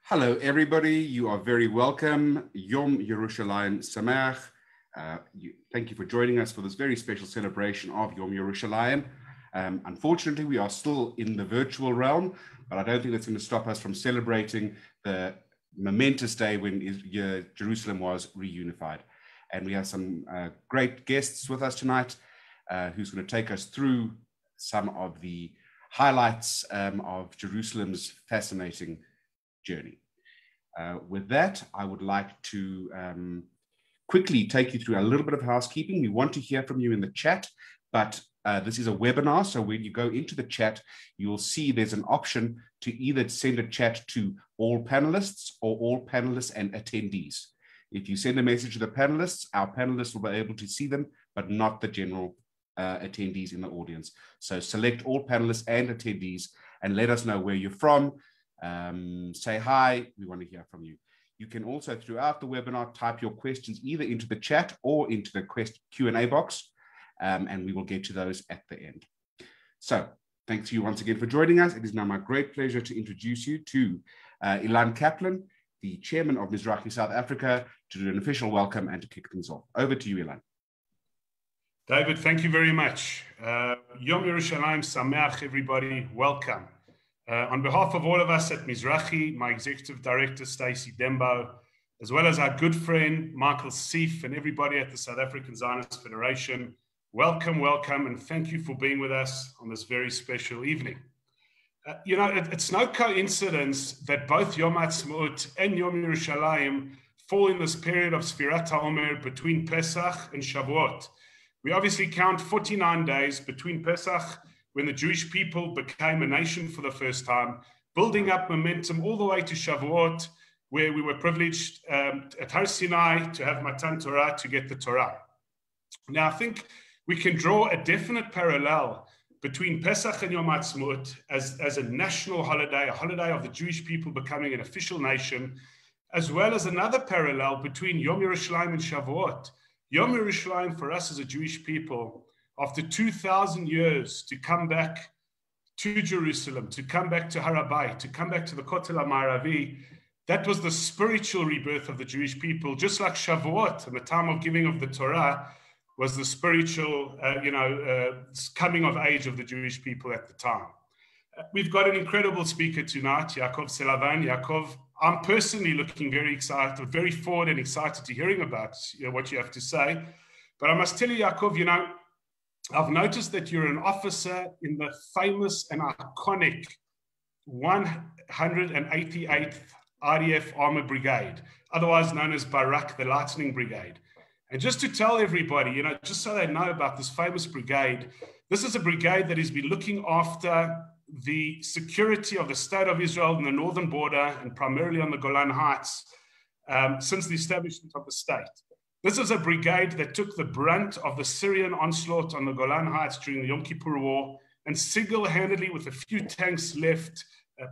Hello, everybody. You are very welcome. Yom Yerushalayim Sameach. Thank you for joining us for this very special celebration of Yom Yerushalayim. Unfortunately, we are still in the virtual realm, but I don't think that's going to stop us from celebrating the momentous day when Jerusalem was reunified. And we have some great guests with us tonight who's going to take us through some of the highlights of Jerusalem's fascinating journey. With that, I would like to quickly take you through a little bit of housekeeping. We want to hear from you in the chat, but this is a webinar, so when you go into the chat, you will see there's an option to either send a chat to all panelists or all panelists and attendees. If you send a message to the panelists, our panelists will be able to see them, but not the general attendees in the audience. So select all panelists and attendees and let us know where you're from. Say hi, we want to hear from you. You can also, throughout the webinar, type your questions either into the chat or into the Q&A box, and we will get to those at the end. So, thanks to you once again for joining us. It is now my great pleasure to introduce you to Ilan Kaplan, the chairman of Mizrachi South Africa, to do an official welcome and to kick things off. Over to you, Ilan. David, thank you very much. Yom Yerushalayim Sameach, everybody. Welcome. On behalf of all of us at Mizrachi, my executive director, Stacey Dembo, as well as our good friend, Michael Seif, and everybody at the South African Zionist Federation, welcome, welcome, and thank you for being with us on this very special evening. It's no coincidence that both Yom Ha'atzmaut and Yom Yerushalayim fall in this period of Sfirat HaOmer between Pesach and Shavuot. We obviously count 49 days between Pesach, when the Jewish people became a nation for the first time, building up momentum all the way to Shavuot, where we were privileged at Har Sinai to have Matan Torah, to get the Torah. Now, I think we can draw a definite parallel between Pesach and Yom Ha'atzmaut as a national holiday, a holiday of the Jewish people becoming an official nation, as well as another parallel between Yom Yerushalayim and Shavuot. Yom Yerushalayim for us as a Jewish people, after 2,000 years, to come back to Jerusalem, to come back to Har HaBayit, to come back to the Kotel HaMa'aravi, that was the spiritual rebirth of the Jewish people, just like Shavuot and the time of giving of the Torah was the spiritual, coming of age of the Jewish people at the time. We've got an incredible speaker tonight, Yaakov Selavan. Yaakov, I'm personally looking very excited, very forward and excited to hearing about what you have to say. But I must tell you, Yaakov, I've noticed that you're an officer in the famous and iconic 188th RDF Armored Brigade, otherwise known as Barak, the Lightning Brigade. And just to tell everybody, just so they know about this famous brigade, this is a brigade that has been looking after the security of the state of Israel in the northern border and primarily on the Golan Heights since the establishment of the state. This is a brigade that took the brunt of the Syrian onslaught on the Golan Heights during the Yom Kippur War and single-handedly, with a few tanks left,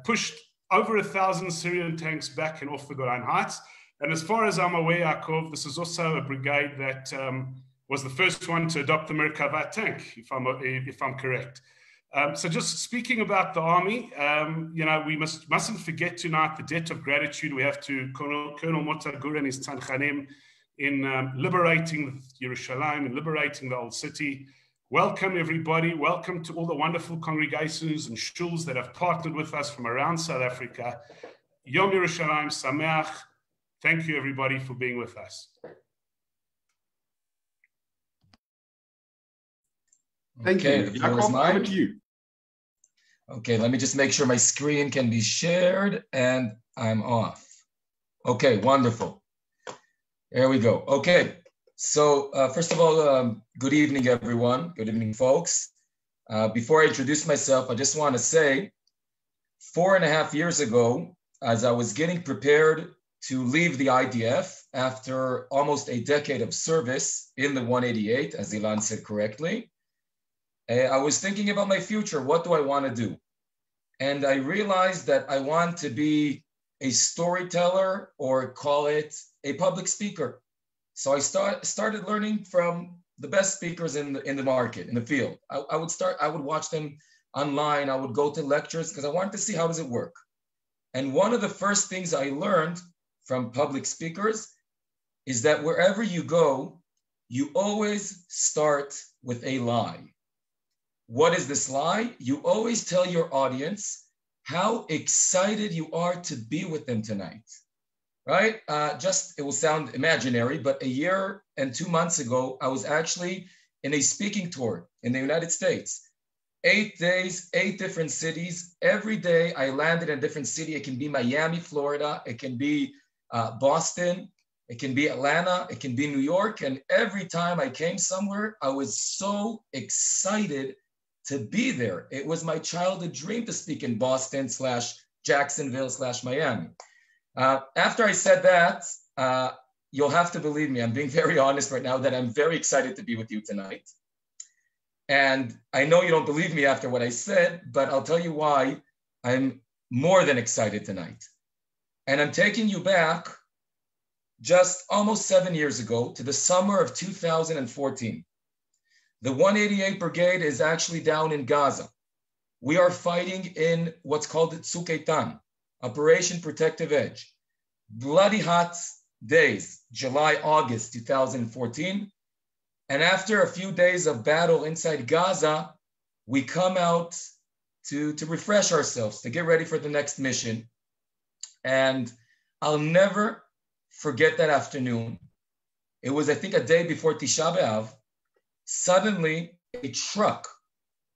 pushed over 1,000 Syrian tanks back and off the Golan Heights. And as far as I'm aware, Yaakov, this is also a brigade that was the first one to adopt the Merkava tank, if I'm correct. So just speaking about the army, we mustn't forget tonight the debt of gratitude we have to Colonel Mota Gur and his Tanchanim in liberating Yerushalayim and liberating the old city. Welcome, everybody. Welcome to all the wonderful congregations and shuls that have partnered with us from around South Africa. Yom Yerushalayim Sameach. Thank you, everybody, for being with us. Thank you. Yaakov, over to you. Okay, let me just make sure my screen can be shared and I'm off. Okay, wonderful. There we go. Okay, so first of all, good evening, everyone. Good evening, folks. Before I introduce myself, I just want to say 4.5 years ago, as I was getting prepared to leave the IDF after almost a decade of service in the 188, as Ilan said correctly, I was thinking about my future. What do I want to do? And I realized that I want to be a storyteller, or call it a public speaker. So I started learning from the best speakers in the market, in the field. I would watch them online. I would go to lectures because I wanted to see how does it work. And one of the first things I learned from public speakers is that wherever you go, you always start with a lie. What is this lie? You always tell your audience how excited you are to be with them tonight, right? It will sound imaginary, but a year and 2 months ago, I was actually in a speaking tour in the United States. 8 days, 8 different cities. Every day I landed in a different city. It can be Miami, Florida. It can be Boston. It can be Atlanta. It can be New York. And every time I came somewhere, I was so excited to be there. It was my childhood dream to speak in Boston / Jacksonville / Miami. After I said that, you'll have to believe me. I'm being very honest right now that I'm very excited to be with you tonight. And I know you don't believe me after what I said, but I'll tell you why I'm more than excited tonight. And I'm taking you back just almost 7 years ago to the summer of 2014. The 188 Brigade is actually down in Gaza. We are fighting in what's called Tzuk Eitan, Operation Protective Edge. Bloody hot days, July, August 2014. And after a few days of battle inside Gaza, we come out to refresh ourselves, to get ready for the next mission. And I'll never forget that afternoon. It was, I think, a day before Tisha B'Av. Suddenly, a truck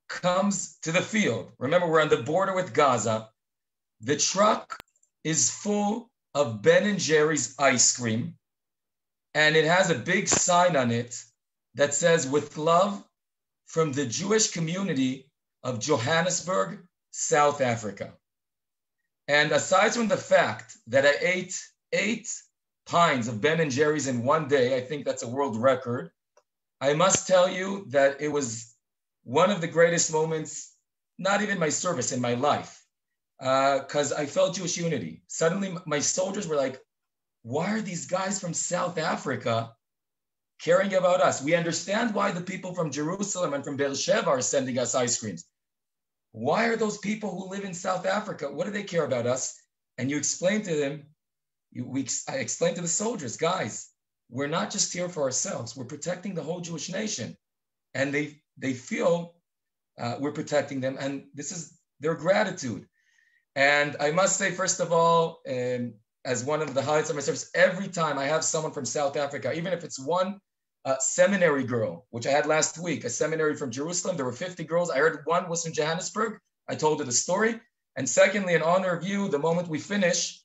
comes to the field. Remember, we're on the border with Gaza. The truck is full of Ben & Jerry's ice cream, and it has a big sign on it that says, "With love from the Jewish community of Johannesburg, South Africa." And aside from the fact that I ate 8 pints of Ben & Jerry's in one day, I think that's a world record, I must tell you that it was one of the greatest moments, not even my service, in my life, because I felt Jewish unity. Suddenly, my soldiers were like, why are these guys from South Africa caring about us? We understand why the people from Jerusalem and from Beersheba are sending us ice creams. Why are those people who live in South Africa, what do they care about us? And you explain to them, I explained to the soldiers, guys, we're not just here for ourselves. We're protecting the whole Jewish nation. And they feel we're protecting them. And this is their gratitude. And I must say, first of all, as one of the highlights of my service, every time I have someone from South Africa, even if it's one seminary girl, which I had last week, a seminary from Jerusalem, there were 50 girls. I heard one was from Johannesburg. I told her the story. And secondly, in honor of you, the moment we finish,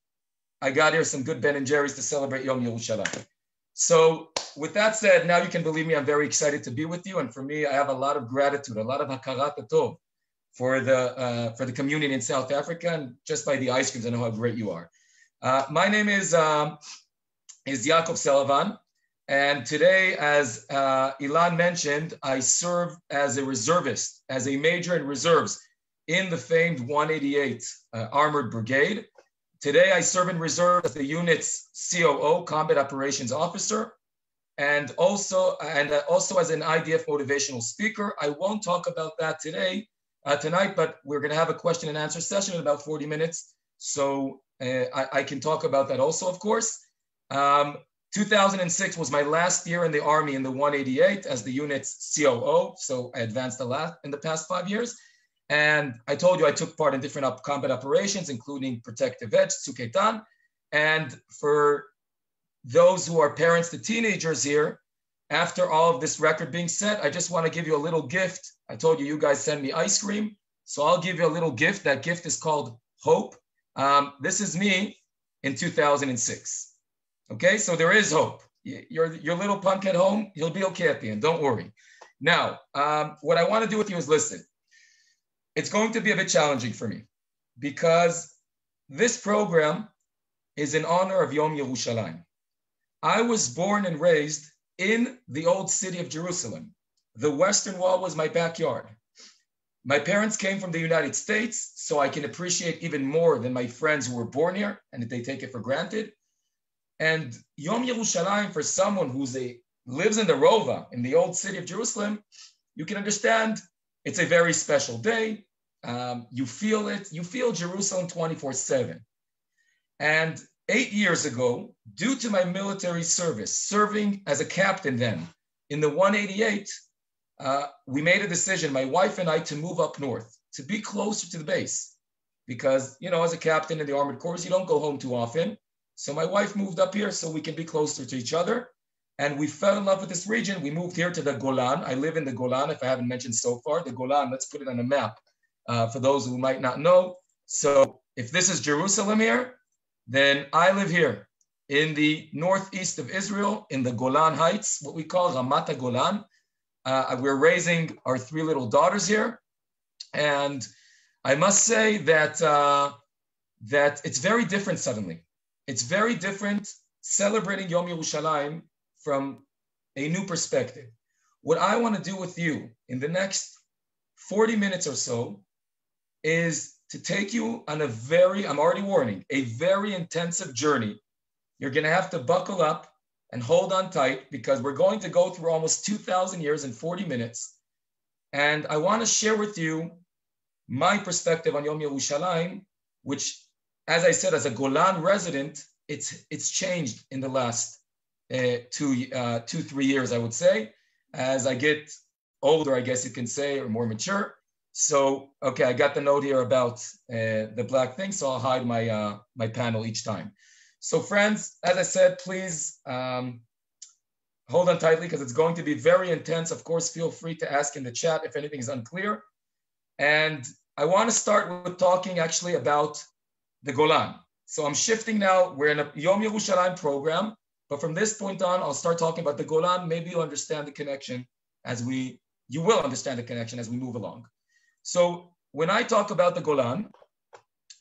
I got here some good Ben & Jerry's to celebrate Yom Yerushalayim. So with that said, now you can believe me, I'm very excited to be with you. And for me, I have a lot of gratitude, a lot of hakarat tov for the community in South Africa. And just by the ice creams, I know how great you are. My name is Yaakov Selavan. And today, as Ilan mentioned, I serve as a reservist, as a major in reserves in the famed 188 Armored Brigade. Today, I serve in reserve as the unit's COO, Combat Operations Officer, and also as an IDF motivational speaker. I won't talk about that tonight, but we're going to have a question and answer session in about 40 minutes. So I can talk about that also, of course. 2006 was my last year in the Army in the 188 as the unit's COO. So I advanced a lot in the past 5 years. And I told you I took part in different combat operations, including Protective Edge, Tzuk Eitan. And for those who are parents to teenagers here, after all of this record being set, I just want to give you a little gift. I told you, you guys send me ice cream. So I'll give you a little gift. That gift is called hope. This is me in 2006. Okay, so there is hope. Your little punk at home, he'll be okay at the end. Don't worry. Now, what I want to do with you is listen. It's going to be a bit challenging for me because this program is in honor of Yom Yerushalayim. I was born and raised in the old city of Jerusalem. The Western Wall was my backyard. My parents came from the United States, so I can appreciate even more than my friends who were born here and they take it for granted. And Yom Yerushalayim, for someone who lives in the Rova, in the old city of Jerusalem, you can understand it's a very special day. You feel it. You feel Jerusalem 24/7. And 8 years ago, due to my military service, serving as a captain then in the 188, we made a decision, my wife and I, to move up north, to be closer to the base. Because, you know, as a captain in the Armored Corps, you don't go home too often. So my wife moved up here so we can be closer to each other. And we fell in love with this region. We moved here to the Golan. I live in the Golan, if I haven't mentioned so far. The Golan, let's put it on a map for those who might not know. So if this is Jerusalem here, then I live here in the northeast of Israel, in the Golan Heights, what we call Ramat Golan. We're raising our 3 little daughters here. And I must say that, that it's very different suddenly. It's very different celebrating Yom Yerushalayim from a new perspective. What I want to do with you in the next 40 minutes or so is to take you on a very, I'm already warning, a very intensive journey. You're going to have to buckle up and hold on tight because we're going to go through almost 2,000 years in 40 minutes. And I want to share with you my perspective on Yom Yerushalayim, which, as I said, as a Golan resident, it's changed in the last 2-3 years, I would say. As I get older, I guess you can say, or more mature. So, okay, I got the note here about the black thing, so I'll hide my, my panel each time. So friends, as I said, please hold on tightly because it's going to be very intense. Of course, feel free to ask in the chat if anything is unclear. And I want to start with talking actually about the Golan. So I'm shifting now. We're in a Yom Yerushalayim program, but from this point on, I'll start talking about the Golan. Maybe you'll understand the connection you will understand the connection as we move along. So when I talk about the Golan,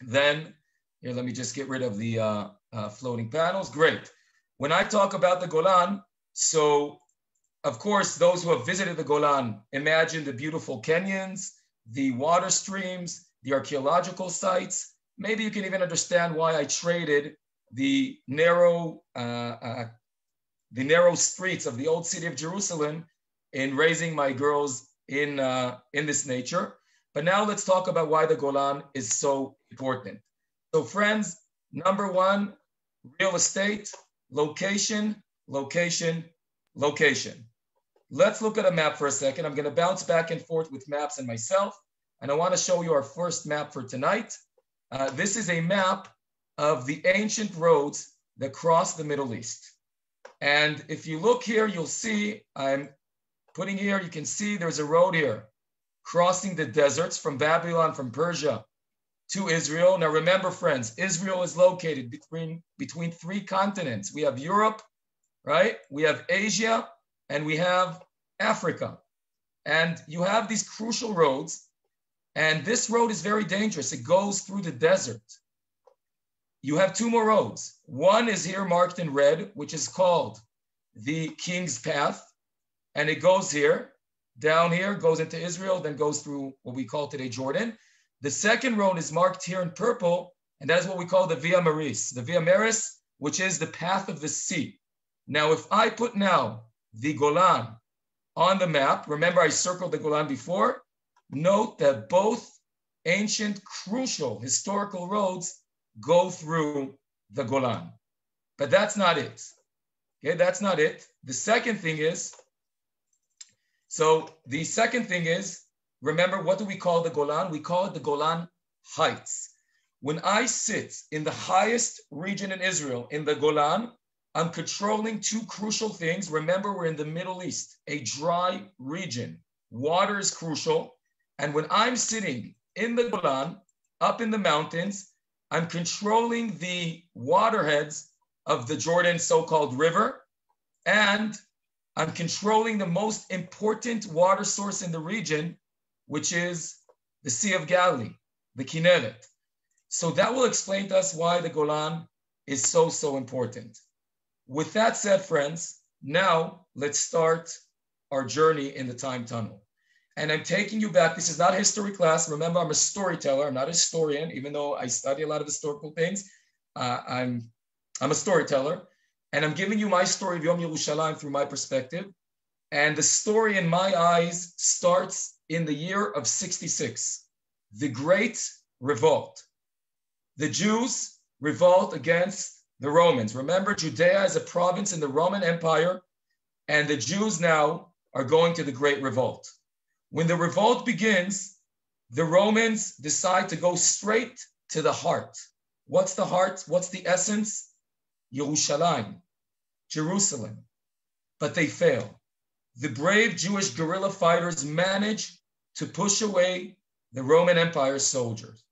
then here, let me just get rid of the floating panels. Great. When I talk about the Golan, so of course, those who have visited the Golan imagine the beautiful canyons, the water streams, the archaeological sites. Maybe you can even understand why I traded the narrow streets of the old city of Jerusalem in raising my girls in this nature. But now let's talk about why the Golan is so important. So friends, number 1, real estate, location, location, location. Let's look at a map for a second. I'm going to bounce back and forth with maps and myself. And I want to show you our first map for tonight. This is a map of the ancient roads that cross the Middle East. And if you look here, you'll see, I'm putting here, you can see there's a road here crossing the deserts from Babylon, from Persia to Israel. Now remember, friends, Israel is located between 3 continents. We have Europe, right? We have Asia, and we have Africa. And you have these crucial roads. And this road is very dangerous. It goes through the desert. You have 2 more roads. One is here marked in red, which is called the King's Path. And it goes here, down here, goes into Israel, then goes through what we call today Jordan. The second road is marked here in purple, and that is what we call the Via Maris. The Via Maris, which is the path of the sea. Now, if I put now the Golan on the map, remember I circled the Golan before, note that both ancient, crucial, historical roads go through the Golan. But that's not it. Okay, that's not it. The second thing is, remember, what do we call the Golan? We call it the Golan Heights. When I sit in the highest region in Israel, in the Golan, I'm controlling 2 crucial things. Remember, we're in the Middle East, a dry region. Water is crucial. And when I'm sitting in the Golan, up in the mountains, I'm controlling the waterheads of the Jordan so-called river, and I'm controlling the most important water source in the region, which is the Sea of Galilee, the Kinneret. So that will explain to us why the Golan is so important. With that said, friends, now let's start our journey in the time tunnel. And I'm taking you back. This is not a history class. Remember, I'm a storyteller. I'm not a historian, even though I study a lot of historical things. I'm a storyteller. And I'm giving you my story of Yom Yerushalayim through my perspective. And the story in my eyes starts in the year of 66, the Great Revolt. The Jews revolt against the Romans. Remember, Judea is a province in the Roman Empire, and the Jews now are going to the Great Revolt. When the revolt begins, the Romans decide to go straight to the heart. What's the heart? What's the essence? Yerushalayim, Jerusalem. But they fail. The brave Jewish guerrilla fighters manage to push away the Roman Empire soldiers.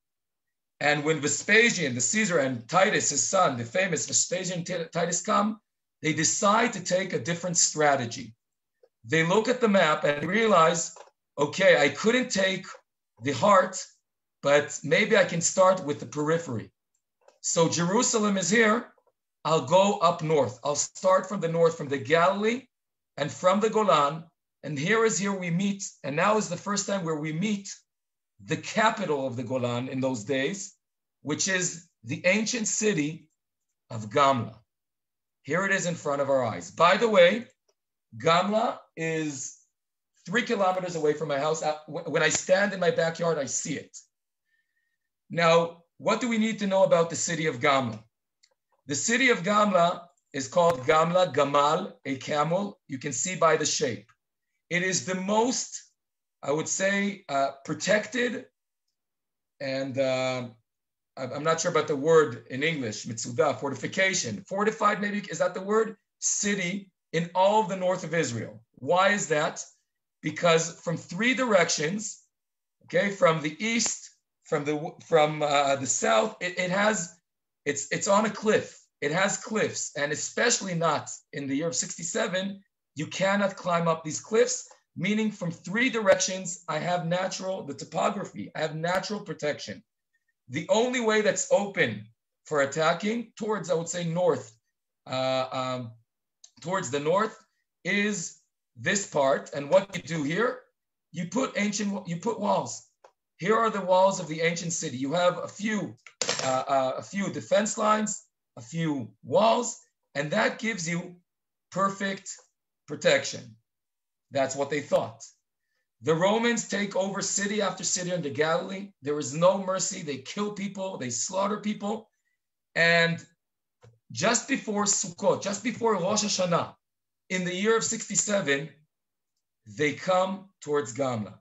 And when Vespasian, the Caesar, and Titus, his son, the famous Vespasian Titus come, they decide to take a different strategy. They look at the map and realize, okay, I couldn't take the heart, but maybe I can start with the periphery. So Jerusalem is here. I'll go up north. I'll start from the north, from the Galilee and from the Golan. And here we meet. And now is the first time where we meet the capital of the Golan in those days, which is the ancient city of GAMLA. Here it is in front of our eyes. By the way, GAMLA is 3 kilometers away from my house. When I stand in my backyard, I see it. Now, what do we need to know about the city of GAMLA? The city of GAMLA is called GAMLA, Gamal, a camel. You can see by the shape. It is the most, I would say, protected, and I'm not sure about the word in English, mitzudah, fortification. Fortified, maybe, is that the word? City in all of the north of Israel. Why is that? Because from 3 directions, okay, from the east, from the south, it's on a cliff. It has cliffs, and especially not in the year of 67, you cannot climb up these cliffs, meaning from 3 directions, I have the topography, I have natural protection. The only way that's open for attacking towards, I would say, north, towards the north, is this part. And what you do here, you put walls. Here are the walls of the ancient city. You have a few defense lines, a few walls, and that gives you perfect protection. That's what they thought. The Romans take over city after city in the Galilee. There is no mercy. They kill people, they slaughter people. And just before Sukkot, just before Rosh Hashanah, in the year of 67, they come towards GAMLA.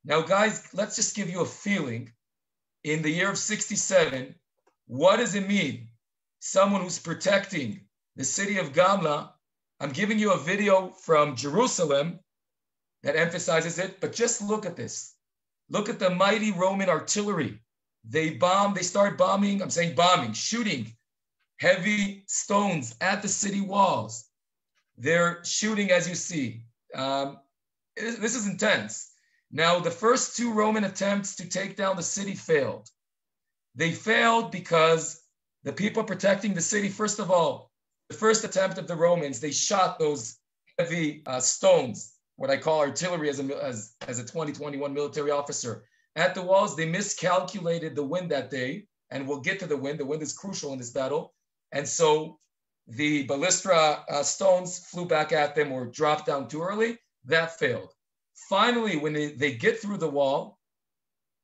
Now, guys, let's just give you a feeling. In the year of 67, what does it mean? Someone who's protecting the city of GAMLA. I'm giving you a video from Jerusalem that emphasizes it, but just look at this. Look at the mighty Roman artillery. They start bombing, shooting heavy stones at the city walls. They're shooting, as you see. This is intense. Now, the first 2 Roman attempts to take down the city failed. They failed because the people protecting the city, first of all, the first attempt of the Romans, they shot those heavy stones, what I call artillery as a 2021 military officer, at the walls. They miscalculated the wind that day, and we'll get to the wind. The wind is crucial in this battle. And so the ballistra stones flew back at them or dropped down too early. That failed. Finally, when they get through the wall,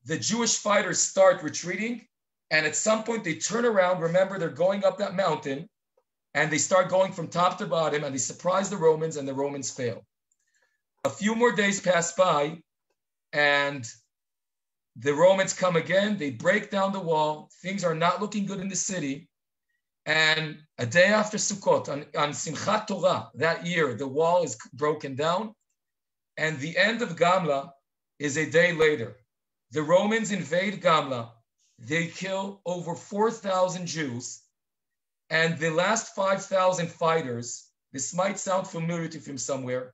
the Jewish fighters start retreating. And at some point they turn around. Remember, they're going up that mountain, and they start going from top to bottom, and they surprise the Romans, and the Romans fail. A few more days pass by, and the Romans come again. They break down the wall. Things are not looking good in the city. And a day after Sukkot, on Simchat Torah, that year, the wall is broken down. And the end of GAMLA is a day later. The Romans invade GAMLA. They kill over 4,000 Jews. And the last 5,000 fighters, this might sound familiar to you from somewhere,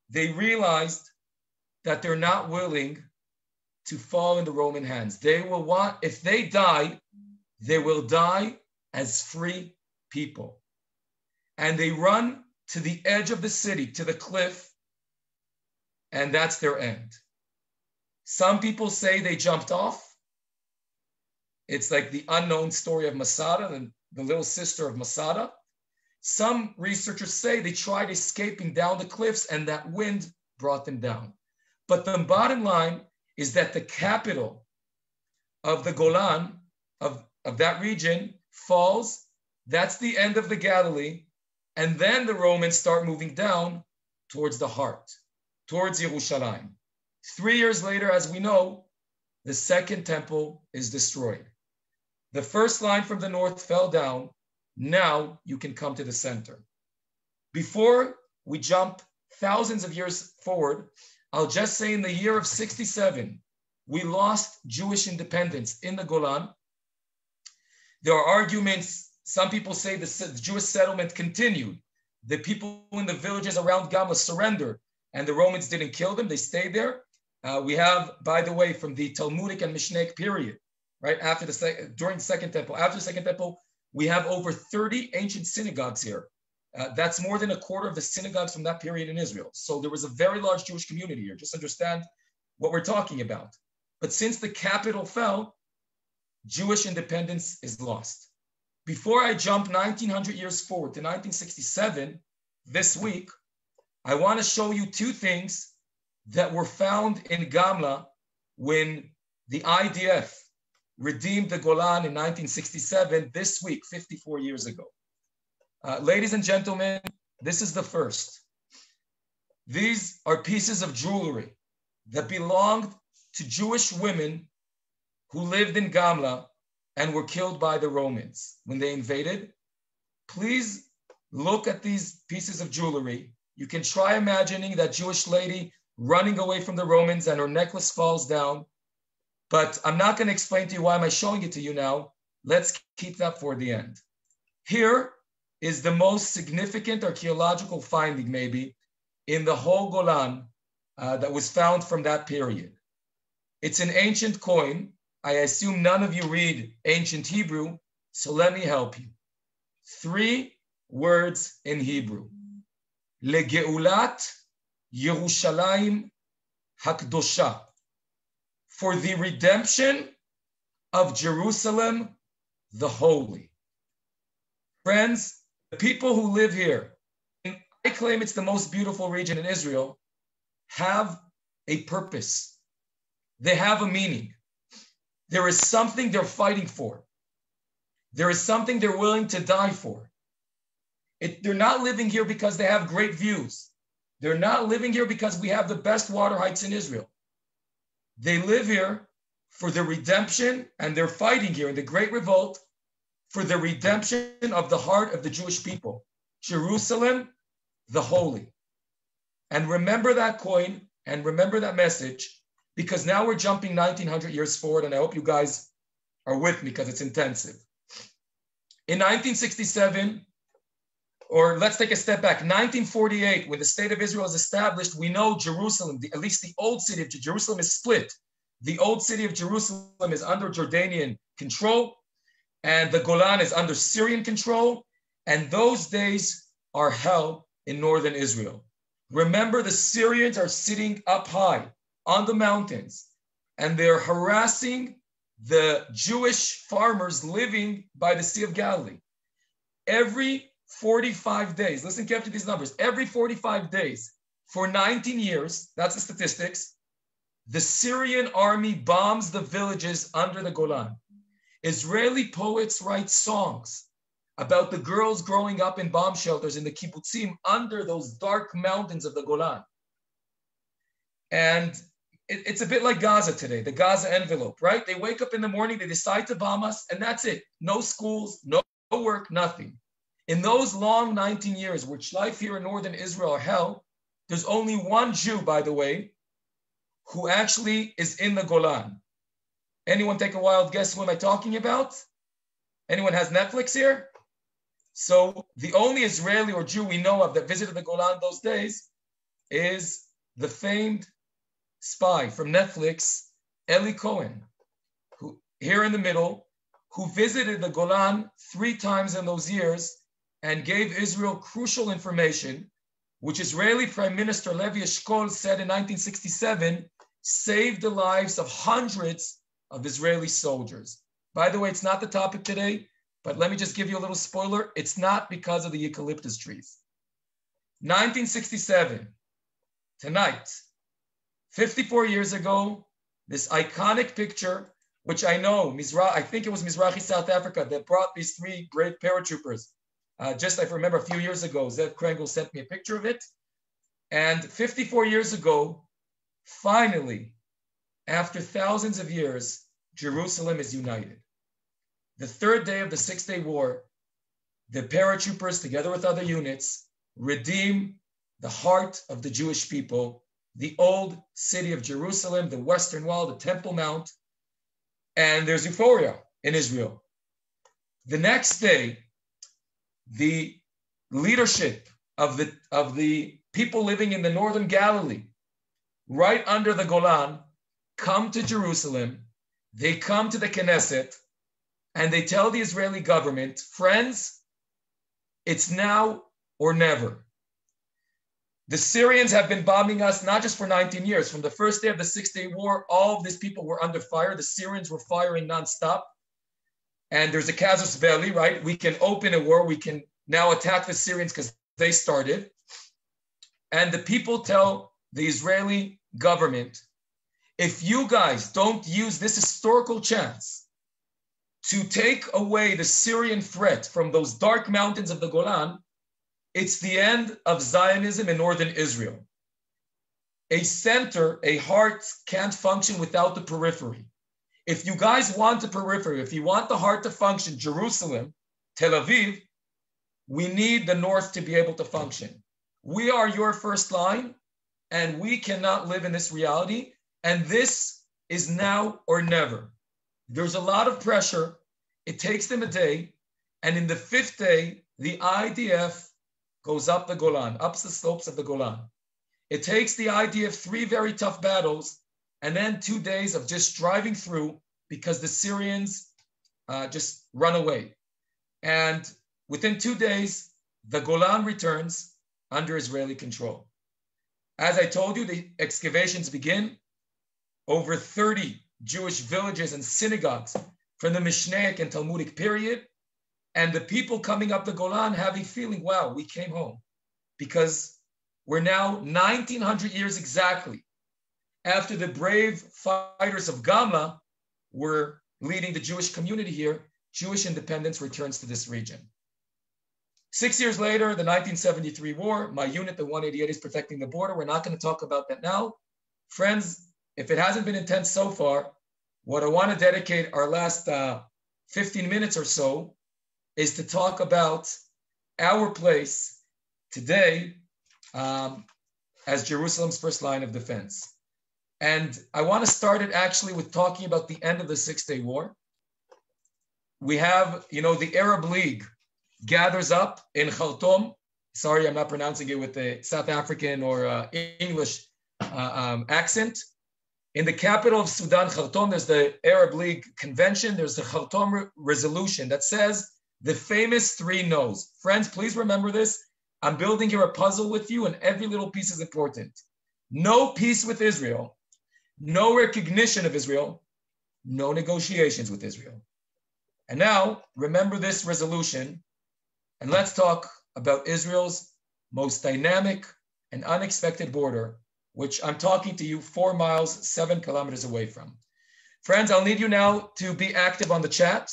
they realized that they're not willing to fall in the Roman hands. They will want, if they die, they will die as free people. And they run to the edge of the city, to the cliff, and that's their end. Some people say they jumped off. It's like the unknown story of Masada, the little sister of Masada. Some researchers say they tried escaping down the cliffs and that wind brought them down. But the bottom line is that the capital of the Golan, of that region, falls. That's the end of the Galilee. And then the Romans start moving down towards the heart, towards Yerushalayim. 3 years later, as we know, the second temple is destroyed. The first line from the north fell down. Now you can come to the center. Before we jump thousands of years forward, I'll just say in the year of 67, we lost Jewish independence in the Golan. There are arguments. Some people say the Jewish settlement continued. The people in the villages around GAMLA surrendered, and the Romans didn't kill them. They stayed there. We have, by the way, from the Talmudic and Mishnaic period, right after during the Second Temple, after the Second Temple, we have over 30 ancient synagogues here. That's more than a quarter of the synagogues from that period in Israel. So there was a very large Jewish community here. Just understand what we're talking about. But since the capital fell, Jewish independence is lost. Before I jump 1900 years forward to 1967, this week, I want to show you two things that were found in GAMLA when the IDF redeemed the Golan in 1967, this week, 54 years ago. Ladies and gentlemen, this is the first. These are pieces of jewelry that belonged to Jewish women who lived in GAMLA and were killed by the Romans when they invaded. Please look at these pieces of jewelry. You can try imagining that Jewish lady running away from the Romans and her necklace falls down. But I'm not going to explain to you why am I showing it to you now. Let's keep that for the end. Here is the most significant archaeological finding, maybe, in the whole Golan that was found from that period. It's an ancient coin. I assume none of you read ancient Hebrew, so let me help you. 3 words in Hebrew. Legeulat Yerushalayim Hakdosha. For the redemption of Jerusalem, the holy. Friends, the people who live here, and I claim it's the most beautiful region in Israel, have a purpose. They have a meaning. There is something they're fighting for. There is something they're willing to die for. They're not living here because they have great views. They're not living here because we have the best water heights in Israel. They live here for the redemption, and they're fighting here in the Great Revolt for the redemption of the heart of the Jewish people. Jerusalem, the holy. And remember that coin and remember that message, because now we're jumping 1900 years forward, and I hope you guys are with me because it's intensive. In 1967, or let's take a step back, 1948, when the state of Israel is established, we know Jerusalem, at least the old city of Jerusalem, is split. The old city of Jerusalem is under Jordanian control, and the Golan is under Syrian control, and those days are hell in northern Israel. Remember, the Syrians are sitting up high on the mountains, and they're harassing the Jewish farmers living by the Sea of Galilee. Every 45 days, listen carefully to these numbers, every 45 days for 19 years, that's the statistics, the Syrian army bombs the villages under the Golan. Israeli poets write songs about the girls growing up in bomb shelters in the kibbutzim under those dark mountains of the Golan. And it's a bit like Gaza today, the Gaza envelope, right? They wake up in the morning, they decide to bomb us, and that's it. No schools, no work, nothing. In those long 19 years, which life here in northern Israel are hell, there's only one Jew, by the way, who actually is in the Golan. Anyone take a wild guess who am I talking about? Anyone has Netflix here? So the only Israeli or Jew we know of that visited the Golan those days is the famed spy from Netflix, Eli Cohen, who here in the middle, who visited the Golan 3 times in those years and gave Israel crucial information, which Israeli Prime Minister Levi Eshkol said in 1967 saved the lives of hundreds of Israeli soldiers. By the way, it's not the topic today, but let me just give you a little spoiler. It's not because of the eucalyptus trees. 1967, tonight, 54 years ago, this iconic picture which I know, I think it was Mizrachi, South Africa, that brought these 3 great paratroopers. I remember a few years ago, Zev Krengel sent me a picture of it. And 54 years ago, finally, after thousands of years, Jerusalem is united. The 3rd day of the 6-day war, the paratroopers, together with other units, redeem the heart of the Jewish people, the old city of Jerusalem, the Western Wall, the Temple Mount, and there's euphoria in Israel. The next day, the leadership of the people living in the northern Galilee, right under the Golan, come to Jerusalem. They come to the Knesset, and they tell the Israeli government, friends, it's now or never. The Syrians have been bombing us not just for 19 years. From the first day of the 6-day war, all of these people were under fire. The Syrians were firing nonstop. And there's a casus belli, right? We can open a war. We can now attack the Syrians because they started. And the people tell the Israeli government, if you guys don't use this historical chance to take away the Syrian threat from those dark mountains of the Golan, it's the end of Zionism in northern Israel. A center, a heart can't function without the periphery. If you guys want the periphery, if you want the heart to function, Jerusalem, Tel Aviv, we need the north to be able to function. We are your first line, and we cannot live in this reality. And this is now or never. There's a lot of pressure. It takes them a day. And in the 5th day, the IDF goes up the Golan, up the slopes of the Golan. It takes the IDF 3 very tough battles and then 2 days of just driving through because the Syrians just run away. And within 2 days, the Golan returns under Israeli control. As I told you, the excavations begin. Over 30 Jewish villages and synagogues from the Mishnaic and Talmudic period. And the people coming up the Golan have a feeling, wow, we came home. Because we're now 1900 years exactly after the brave fighters of GAMLA were leading the Jewish community here, Jewish independence returns to this region. 6 years later, the 1973 war, my unit, the 188, is protecting the border. We're not going to talk about that now. Friends, if it hasn't been intense so far, what I want to dedicate our last 15 minutes or so is to talk about our place today as Jerusalem's first line of defense. And I want to start it actually with talking about the end of the 6-day war. We have, the Arab League gathers up in Khartoum. Sorry, I'm not pronouncing it with the South African or English accent. In the capital of Sudan, Khartoum, there's the Arab League convention. There's the Khartoum resolution that says the famous 3 no's. Friends, please remember this. I'm building here a puzzle with you, and every little piece is important. No peace with Israel, no recognition of Israel, no negotiations with Israel. And now, remember this resolution, and let's talk about Israel's most dynamic and unexpected border, which I'm talking to you 4 miles, 7 kilometers away from. Friends, I'll need you now to be active on the chat.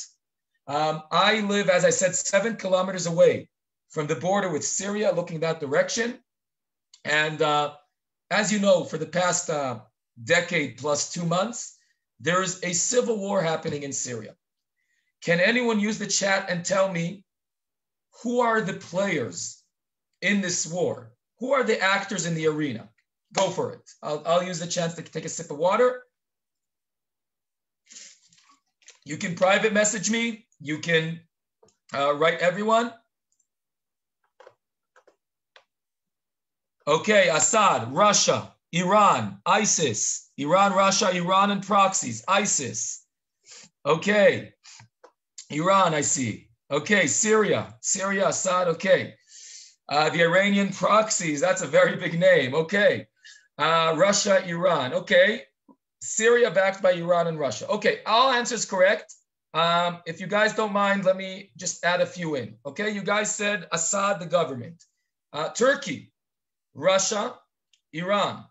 I live, as I said, 7 kilometers away from the border with Syria, looking that direction. And as you know, for the past decade plus 2 months, there's a civil war happening in Syria. Can anyone use the chat and tell me who are the players in this war? Who are the actors in the arena? Go for it. I'll use the chance to take a sip of water. You can private message me. You can write everyone. Okay, Assad, Russia, Iran, ISIS, Iran, Russia, Iran and proxies, ISIS. Okay, Iran, I see. Okay, Syria, Assad, okay. The Iranian proxies, that's a very big name. Okay, Russia, Iran, okay. Syria backed by Iran and Russia. Okay, all answers correct. If you guys don't mind, let me just add a few in. Okay, you guys said Assad, the government. Turkey, Russia, Iran,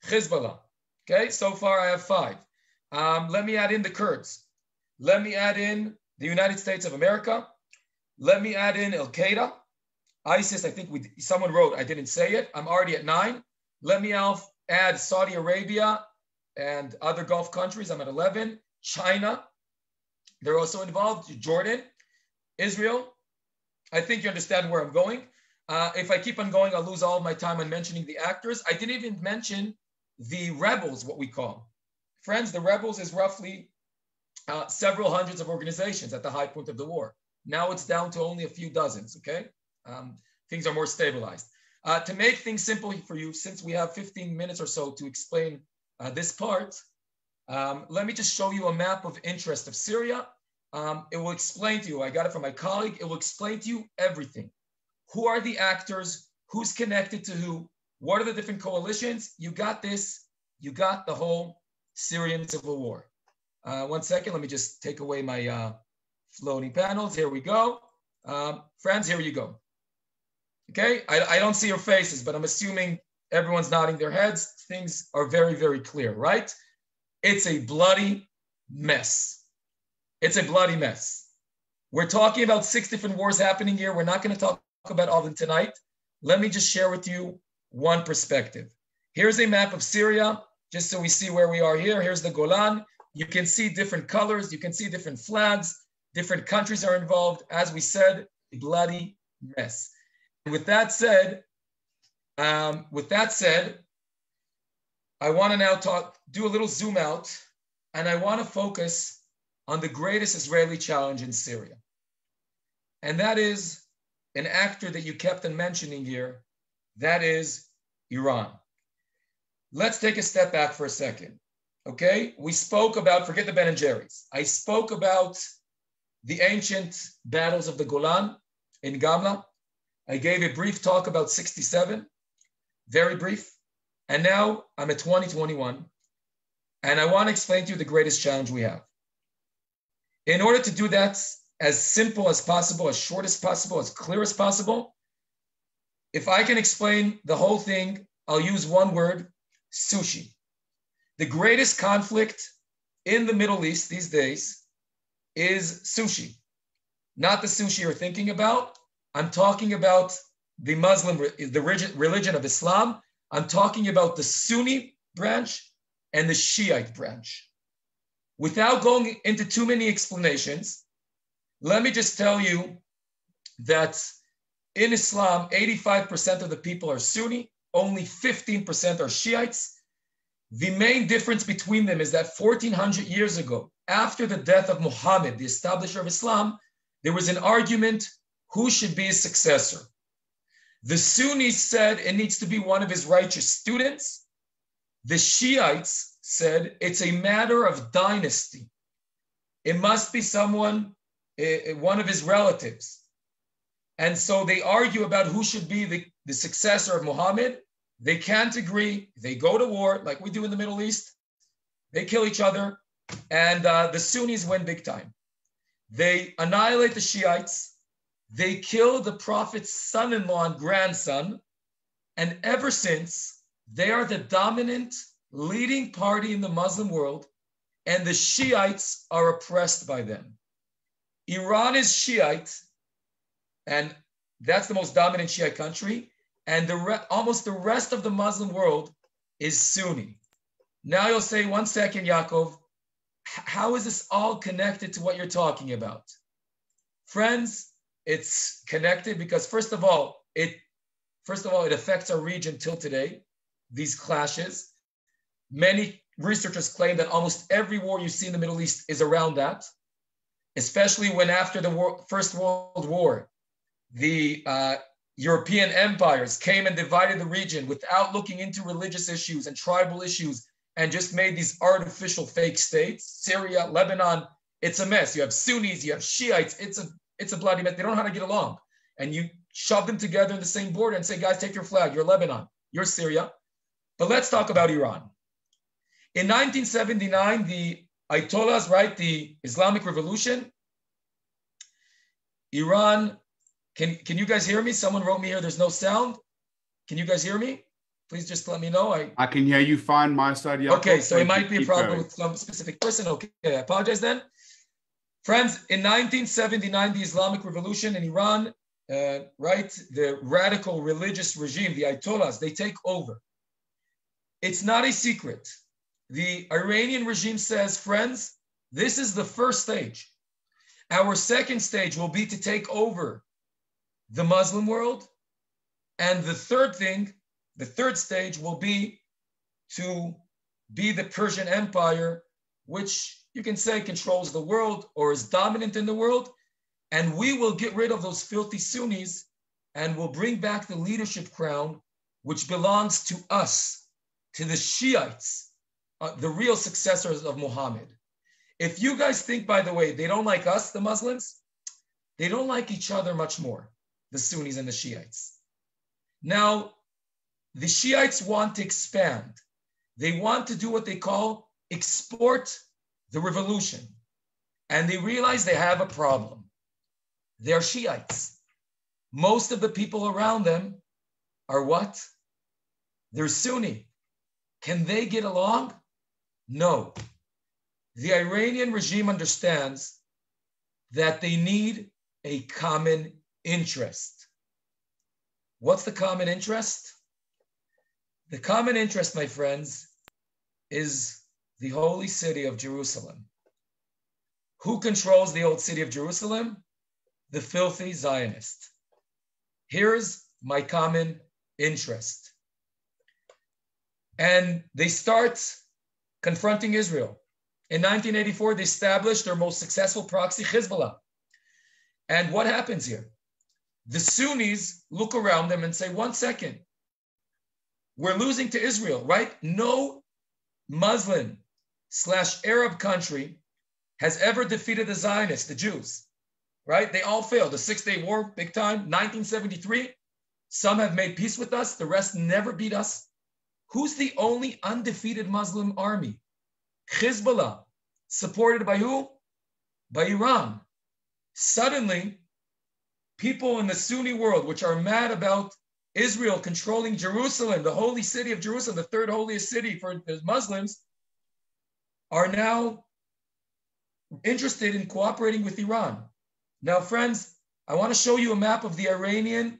Hezbollah. Okay, so far I have 5. Let me add in the Kurds. Let me add in the United States of America. Let me add in Al-Qaeda. ISIS, I think someone wrote, I didn't say it. I'm already at 9. Let me add Saudi Arabia and other Gulf countries. I'm at 11. China, they're also involved. Jordan, Israel. I think you understand where I'm going. If I keep on going, I'll lose all of my time on mentioning the actors. I didn't even mention the rebels, what we call. Friends, the rebels is roughly several hundreds of organizations at the high point of the war. Now it's down to only a few dozens, okay? Things are more stabilized. To make things simple for you, since we have 15 minutes or so to explain this part, let me just show you a map of interest of Syria. It will explain to you, I got it from my colleague, it will explain to you everything. Who are the actors? Who's connected to who? What are the different coalitions? You got this. You got the whole Syrian civil war. 1 second, let me just take away my floating panels. Here we go. Friends, here you go. Okay, I don't see your faces, but I'm assuming everyone's nodding their heads. Things are very, very clear, right? It's a bloody mess. It's a bloody mess. We're talking about 6 different wars happening here. We're not going to talk about all of them tonight. Let me just share with you one perspective. Here's a map of Syria, just so we see where we are here. Here's the Golan. You can see different colors. You can see different flags. Different countries are involved. As we said, a bloody mess. And with that said, I want to now do a little zoom out, and I want to focus on the greatest Israeli challenge in Syria. And that is an actor that you kept on mentioning here, that is Iran. Let's take a step back for a second, okay? We spoke about, forget the Ben and Jerry's. I spoke about the ancient battles of the Golan in GAMLA. I gave a brief talk about 67, very brief. And now I'm at 2021, and I want to explain to you the greatest challenge we have. In order to do that as simple as possible, as short as possible, as clear as possible, if I can explain the whole thing, I'll use one word, SUSHI. The greatest conflict in the Middle East these days is SUSHI. Not the sushi you're thinking about. I'm talking about the religion of Islam. I'm talking about the Sunni branch and the Shiite branch. Without going into too many explanations, let me just tell you that in Islam, 85% of the people are Sunni, only 15% are Shiites. The main difference between them is that 1400 years ago, after the death of Muhammad, the establisher of Islam, there was an argument who should be his successor. The Sunnis said it needs to be one of his righteous students. The Shiites said it's a matter of dynasty. It must be someone, one of his relatives. And so they argue about who should be the successor of Muhammad. They can't agree. They go to war like we do in the Middle East. They kill each other. And the Sunnis win big time. They annihilate the Shiites. They kill the Prophet's son-in-law and grandson. And ever since, they are the dominant leading party in the Muslim world, and the Shiites are oppressed by them. Iran is Shiite, and that's the most dominant Shiite country, and almost the rest of the Muslim world is Sunni. Now you'll say, 1 second, Yaakov, how is this all connected to what you're talking about? Friends, it's connected because first of all, it affects our region till today, these clashes. Many researchers claim that almost every war you see in the Middle East is around that, especially when after the First World War, the European empires came and divided the region without looking into religious issues and tribal issues and just made these artificial fake states. Syria, Lebanon, it's a mess. You have Sunnis, you have Shiites. It's a bloody mess. They don't know how to get along. And you shove them together in the same border and say, guys, take your flag. You're Lebanon. You're Syria. But let's talk about Iran. In 1979, the Ayatollahs, right, the Islamic Revolution, Iran, can you guys hear me? Someone wrote me here, there's no sound. Can you guys hear me? Please just let me know. I can hear you fine, my side. Yaakov. Okay, so it might be a Keep problem going. with some specific person. Okay, I apologize then. Friends, in 1979, the Islamic Revolution in Iran, right, the radical religious regime, the Ayatollahs, they take over. It's not a secret. The Iranian regime says, friends, this is the first stage. Our second stage will be to take over the Muslim world. And the third stage will be to be the Persian Empire, which you can say controls the world or is dominant in the world. And we will get rid of those filthy Sunnis and will bring back the leadership crown, which belongs to us, to the Shiites, the real successors of Muhammad. If you guys think, by the way, they don't like us, the Muslims, they don't like each other much more, the Sunnis and the Shiites. Now, the Shiites want to expand. They want to do what they call export the revolution. And they realize they have a problem. They're Shiites. Most of the people around them are what? They're Sunni. Can they get along? No. The Iranian regime understands that they need a common interest. What's the common interest? The common interest, my friends, is the holy city of Jerusalem. Who controls the old city of Jerusalem? The filthy Zionist. Here's my common interest. And they start confronting Israel. In 1984, they established their most successful proxy, Hezbollah. And what happens here? The Sunnis look around them and say, 1 second, we're losing to Israel, right? No Muslim/Arab country has ever defeated the Zionists, the Jews, right? They all failed. The 6-Day War, big time, 1973. Some have made peace with us. The rest never beat us. Who's the only undefeated Muslim army? Hezbollah, supported by who? By Iran. Suddenly, people in the Sunni world, which are mad about Israel controlling Jerusalem, the holy city of Jerusalem, the third holiest city for the Muslims, are now interested in cooperating with Iran. Now, friends, I want to show you a map of the Iranian,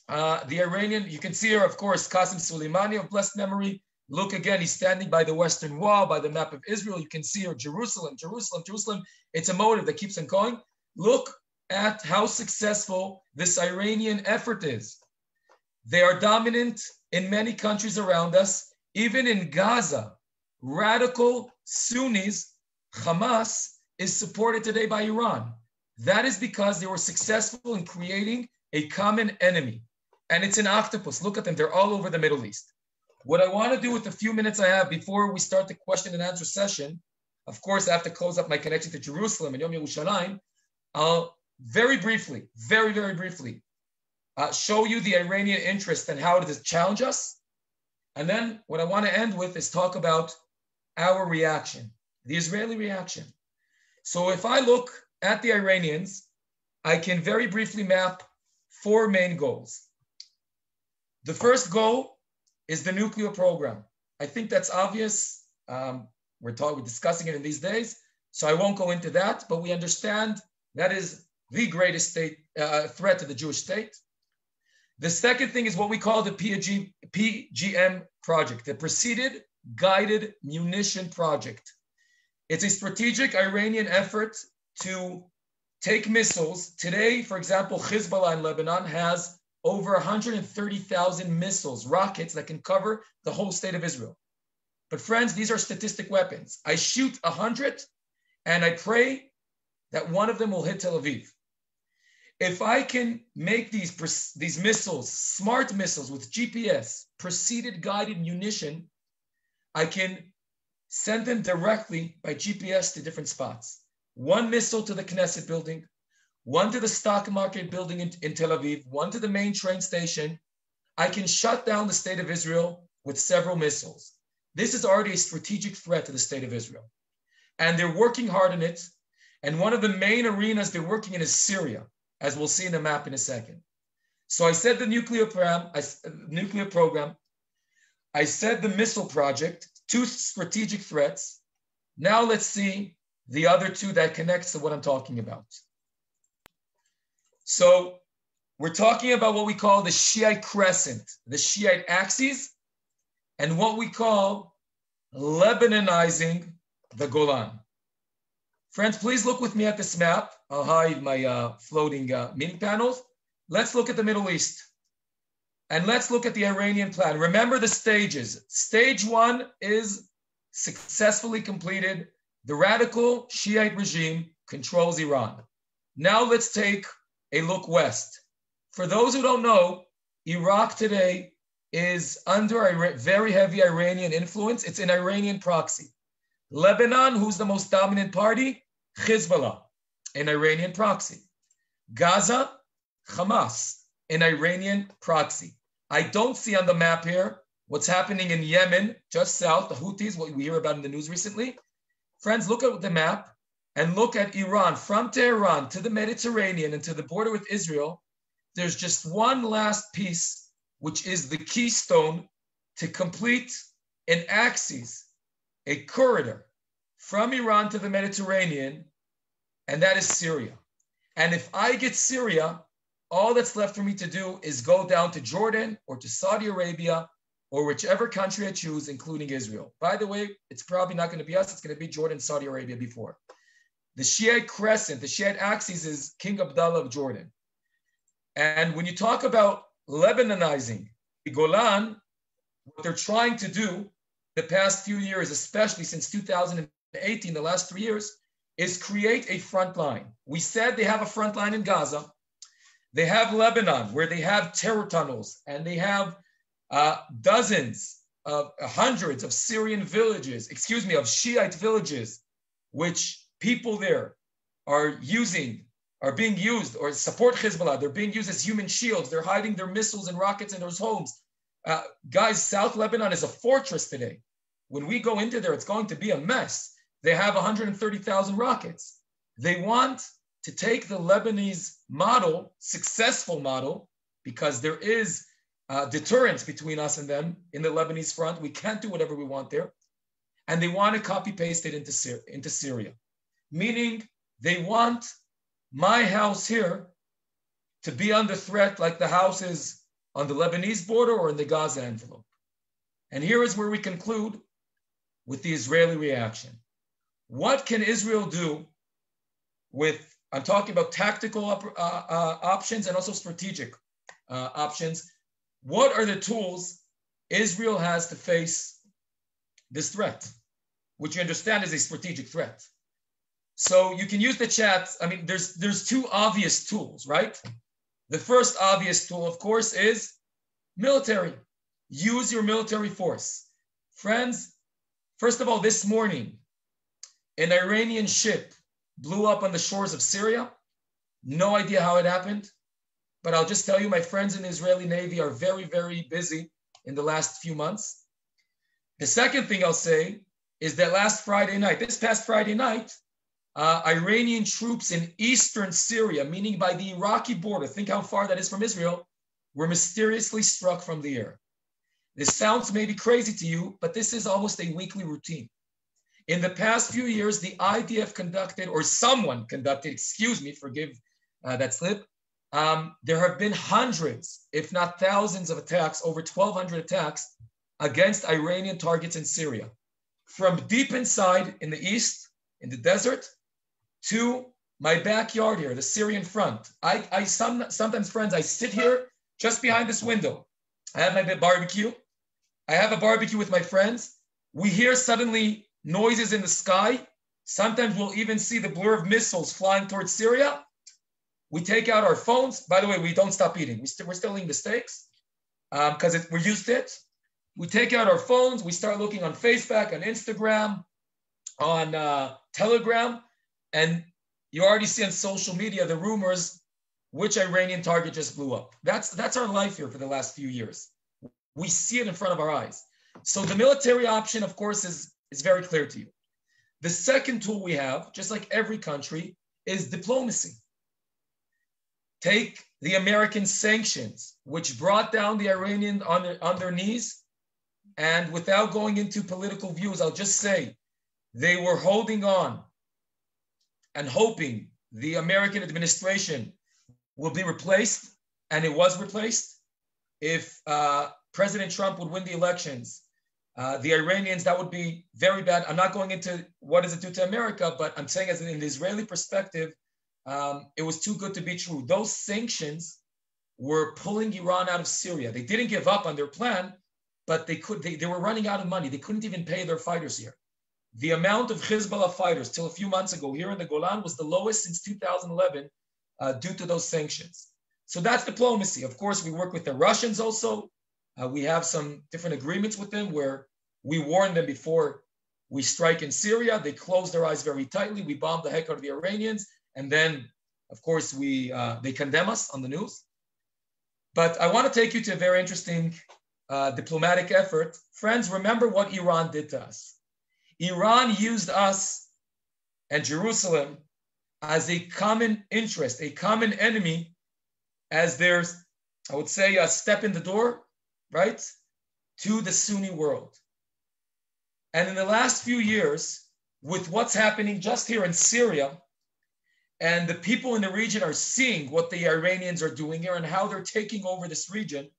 you can see here, of course, Qasem Soleimani of blessed memory. Look again, he's standing by the Western Wall, by the map of Israel. You can see here, Jerusalem, Jerusalem, Jerusalem. It's a motive that keeps on going. Look at how successful this Iranian effort is. They are dominant in many countries around us, even in Gaza. Radical Sunnis, Hamas, is supported today by Iran. That is because they were successful in creating a common enemy. And it's an octopus. Look at them. They're all over the Middle East. What I want to do with the few minutes I have before we start the question and answer session, of course, I have to close up my connection to Jerusalem and Yom Yerushalayim. I'll very briefly, very, very briefly, show you the Iranian interest and how it does challenge us. And then what I want to end with is talk about our reaction, the Israeli reaction. So if I look at the Iranians, I can very briefly map 4 main goals. The first goal is the nuclear program. I think that's obvious. We're discussing it in these days, so I won't go into that, but we understand that is the greatest threat to the Jewish state. The second thing is what we call the PGM project, the Preceded Guided Munition Project. It's a strategic Iranian effort to take missiles. Today, for example, Hezbollah in Lebanon has over 130,000 missiles, rockets that can cover the whole state of Israel. But friends, these are statistic weapons. I shoot 100 and I pray that one of them will hit Tel Aviv. If I can make these missiles, smart missiles with GPS, preceded guided munition, I can send them directly by GPS to different spots. One missile to the Knesset building, one to the stock market building in Tel Aviv, one to the main train station. I can shut down the state of Israel with several missiles. This is already a strategic threat to the state of Israel. And they're working hard on it. And one of the main arenas they're working in is Syria, as we'll see in the map in a second. So I said the nuclear program. I said the missile project, 2 strategic threats. Now let's see the other 2 that connects to what I'm talking about. So we're talking about what we call the Shiite crescent, the Shiite axis, and what we call Lebanonizing the Golan. Friends, please look with me at this map. I'll hide my floating meeting panels. Let's look at the Middle East. And let's look at the Iranian plan. Remember the stages. Stage 1 is successfully completed. The radical Shiite regime controls Iran. Now let's take a look west. For those who don't know, Iraq today is under a very heavy Iranian influence. It's an Iranian proxy. Lebanon, who's the most dominant party? Hezbollah, an Iranian proxy. Gaza, Hamas, an Iranian proxy. I don't see on the map here what's happening in Yemen, just south, the Houthis, what we hear about in the news recently. Friends, look at the map and look at Iran. From Tehran to the Mediterranean and to the border with Israel, there's just one last piece, which is the keystone to complete an axis, a corridor from Iran to the Mediterranean, and that is Syria. And if I get Syria, all that's left for me to do is go down to Jordan or to Saudi Arabia or whichever country I choose, including Israel. By the way, it's probably not going to be us. It's going to be Jordan, Saudi Arabia before. The Shiite crescent, the Shiite axis is King Abdullah of Jordan. And when you talk about Lebanonizing the Golan, what they're trying to do the past few years, especially since 2018, the last 3 years, is create a front line. We said they have a front line in Gaza. They have Lebanon, where they have terror tunnels, and they have hundreds of Syrian villages, of Shiite villages, which people there are being used or support Hezbollah. They're being used as human shields. They're hiding their missiles and rockets in those homes. Guys, South Lebanon is a fortress today. When we go into there, it's going to be a mess. They have 130,000 rockets. They want to take the Lebanese model, successful model, because there is deterrence between us and them in the Lebanese front. We can't do whatever we want there. And they want to copy paste it into Syria, meaning they want my house here to be under threat like the houses on the Lebanese border or in the Gaza envelope. And here is where we conclude with the Israeli reaction. What can Israel do with, I'm talking about tactical options and also strategic options. What are the tools Israel has to face this threat, which you understand is a strategic threat? So you can use the chat. I mean, there's 2 obvious tools, right? The first obvious tool, of course, is military. Use your military force. Friends, first of all, this morning, an Iranian ship blew up on the shores of Syria. No idea how it happened, but I'll just tell you, my friends in the Israeli Navy are very, very busy in the last few months. The second thing I'll say is that this past Friday night, Iranian troops in eastern Syria, meaning by the Iraqi border, think how far that is from Israel, were mysteriously struck from the air. This sounds maybe crazy to you, but this is almost a weekly routine. In the past few years, the IDF conducted, or someone conducted, forgive that slip, there have been hundreds, if not thousands of attacks, over 1,200 attacks against Iranian targets in Syria. From deep inside in the east, in the desert, to my backyard here, the Syrian front. Sometimes, friends, I sit here just behind this window. I have my barbecue. I have a barbecue with my friends. We hear suddenly noises in the sky. Sometimes we'll even see the blur of missiles flying towards Syria. We take out our phones. By the way, we don't stop eating. We're still eating the steaks because we're used to it. We take out our phones. We start looking on Facebook, on Instagram, on Telegram, and you already see on social media the rumors which Iranian target just blew up. That's our life here for the last few years. We see it in front of our eyes. So the military option, of course, is very clear to you. The second tool we have, just like every country, is diplomacy. Take the American sanctions, which brought down the Iranian on their knees, And without going into political views, I'll just say they were holding on and hoping the American administration will be replaced, and it was replaced. If President Trump would win the elections, the Iranians, that would be very bad. I'm not going into what does it do to America, but I'm saying as in the Israeli perspective, it was too good to be true. Those sanctions were pulling Iran out of Syria. They didn't give up on their plan, but they were running out of money. They couldn't even pay their fighters here. The amount of Hezbollah fighters till a few months ago here in the Golan was the lowest since 2011 due to those sanctions. So that's diplomacy. Of course, we work with the Russians also. We have some different agreements with them where we warn them before we strike in Syria. They close their eyes very tightly. We bomb the heck out of the Iranians. And then, of course, they condemn us on the news. But I want to take you to a very interesting diplomatic effort. Friends, remember what Iran did to us. Iran used us and Jerusalem as a common interest, a common enemy, as there's, I would say, a step in the door, right, to the Sunni world. And in the last few years, with what's happening just here in Syria, and the people in the region are seeing what the Iranians are doing here and how they're taking over this region,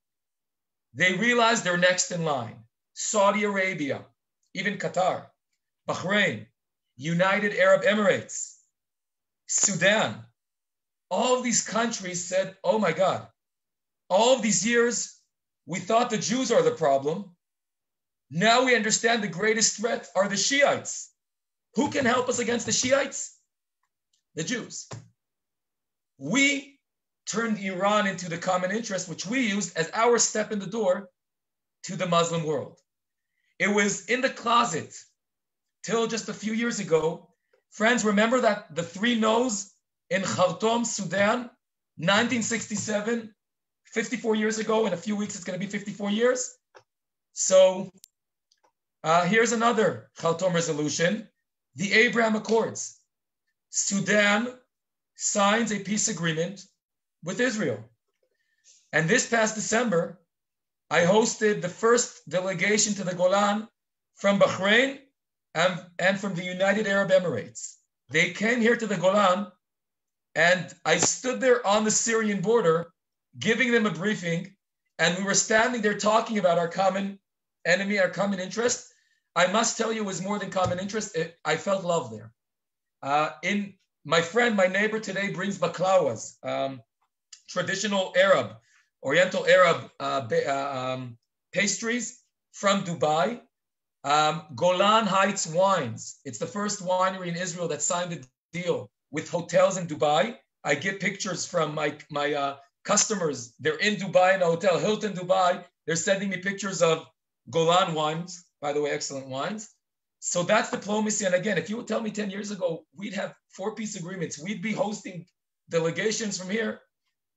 they realize they're next in line. Saudi Arabia, even Qatar, Bahrain, United Arab Emirates, Sudan, all of these countries said, oh my God, all of these years, we thought the Jews are the problem. Now we understand the greatest threat are the Shiites. Who can help us against the Shiites? The Jews. We turned Iran into the common interest, which we used as our step in the door to the Muslim world. It was in the closet till just a few years ago. Friends, remember that the 3 no's in Khartoum, Sudan, 1967, 54 years ago. In a few weeks, it's going to be 54 years. So here's another Khartoum resolution, the Abraham Accords. Sudan signs a peace agreement with Israel. And this past December, I hosted the first delegation to the Golan from Bahrain and from the United Arab Emirates. They came here to the Golan, and I stood there on the Syrian border, giving them a briefing, and we were standing there talking about our common enemy, our common interest. I must tell you, it was more than common interest. I felt love there. My friend, my neighbor today brings baklawas, traditional Arab, Oriental Arab pastries from Dubai. Golan Heights Wines. It's the first winery in Israel that signed a deal with hotels in Dubai. I get pictures from my customers. They're in Dubai in a hotel, Hilton Dubai. They're sending me pictures of Golan wines, by the way, excellent wines. So that's diplomacy. And again, if you would tell me 10 years ago, we'd have 4 peace agreements. We'd be hosting delegations from here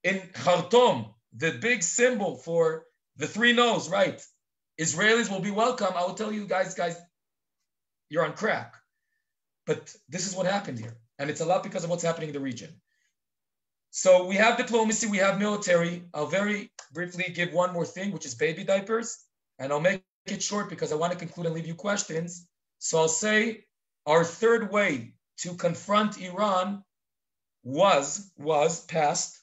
in Khartoum, the big symbol for the 3 no's, right? Israelis will be welcome. I will tell you guys, you're on crack. But this is what happened here. And it's a lot because of what's happening in the region. So we have diplomacy, we have military. I'll very briefly give one more thing, which is baby diapers. And I'll make it short because I want to conclude and leave you questions. So I'll say our third way to confront Iran was passed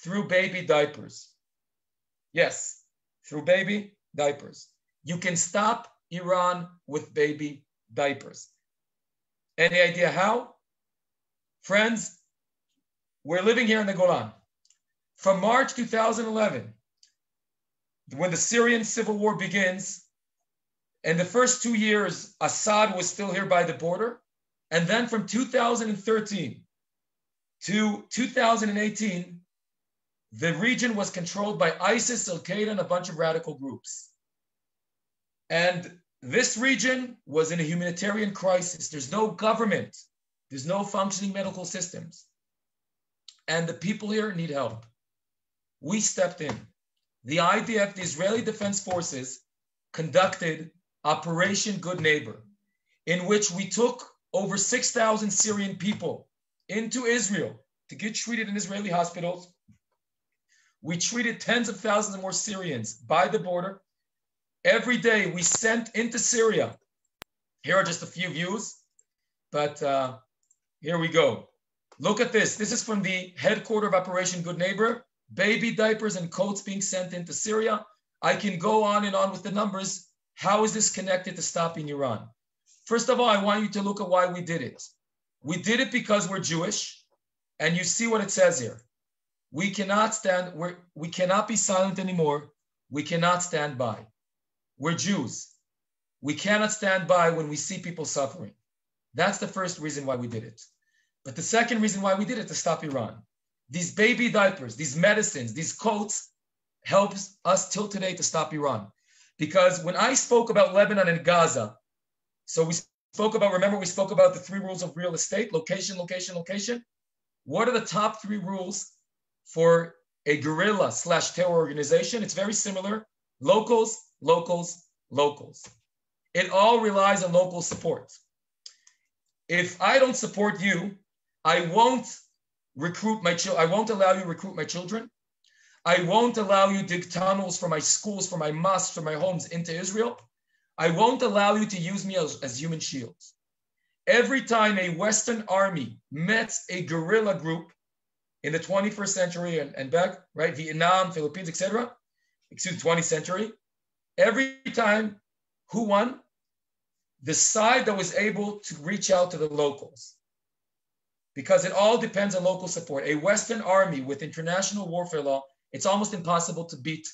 through baby diapers. Yes, through baby diapers. You can stop Iran with baby diapers. Any idea how? Friends, we're living here in the Golan. From March 2011, when the Syrian civil war begins, in the first 2 years, Assad was still here by the border. And then from 2013 to 2018, the region was controlled by ISIS, Al-Qaeda, and a bunch of radical groups. And this region was in a humanitarian crisis. There's no government. There's no functioning medical systems. And the people here need help. We stepped in. The IDF, the Israeli Defense Forces, conducted Operation Good Neighbor, in which we took over 6,000 Syrian people into Israel to get treated in Israeli hospitals. We treated tens of thousands of more Syrians by the border. Every day we sent into Syria. Here are just a few views, but here we go. Look at this. This is from the headquarters of Operation Good Neighbor. Baby diapers and coats being sent into Syria. I can go on and on with the numbers. How is this connected to stopping Iran? First of all, I want you to look at why we did it. We did it because we're Jewish, and you see what it says here. We cannot be silent anymore. We cannot stand by. We're Jews. We cannot stand by when we see people suffering. That's the first reason why we did it. But the second reason why we did it, to stop Iran. These baby diapers, these medicines, these coats helps us till today to stop Iran. Because when I spoke about Lebanon and Gaza, so we spoke about the 3 rules of real estate: location, location, location. What are the top 3 rules for a guerrilla/terror organization? It's very similar. Locals, locals, locals. It all relies on local support. If I don't support you, I won't recruit my children. I won't allow you to recruit my children. I won't allow you to dig tunnels for my schools, for my mosques, for my homes into Israel. I won't allow you to use me as human shields. Every time a Western army met a guerrilla group in the 21st century and back, right, Vietnam, Philippines, etc., 20th century, every time, who won? The side that was able to reach out to the locals. Because it all depends on local support. A Western army with international warfare law, it's almost impossible to beat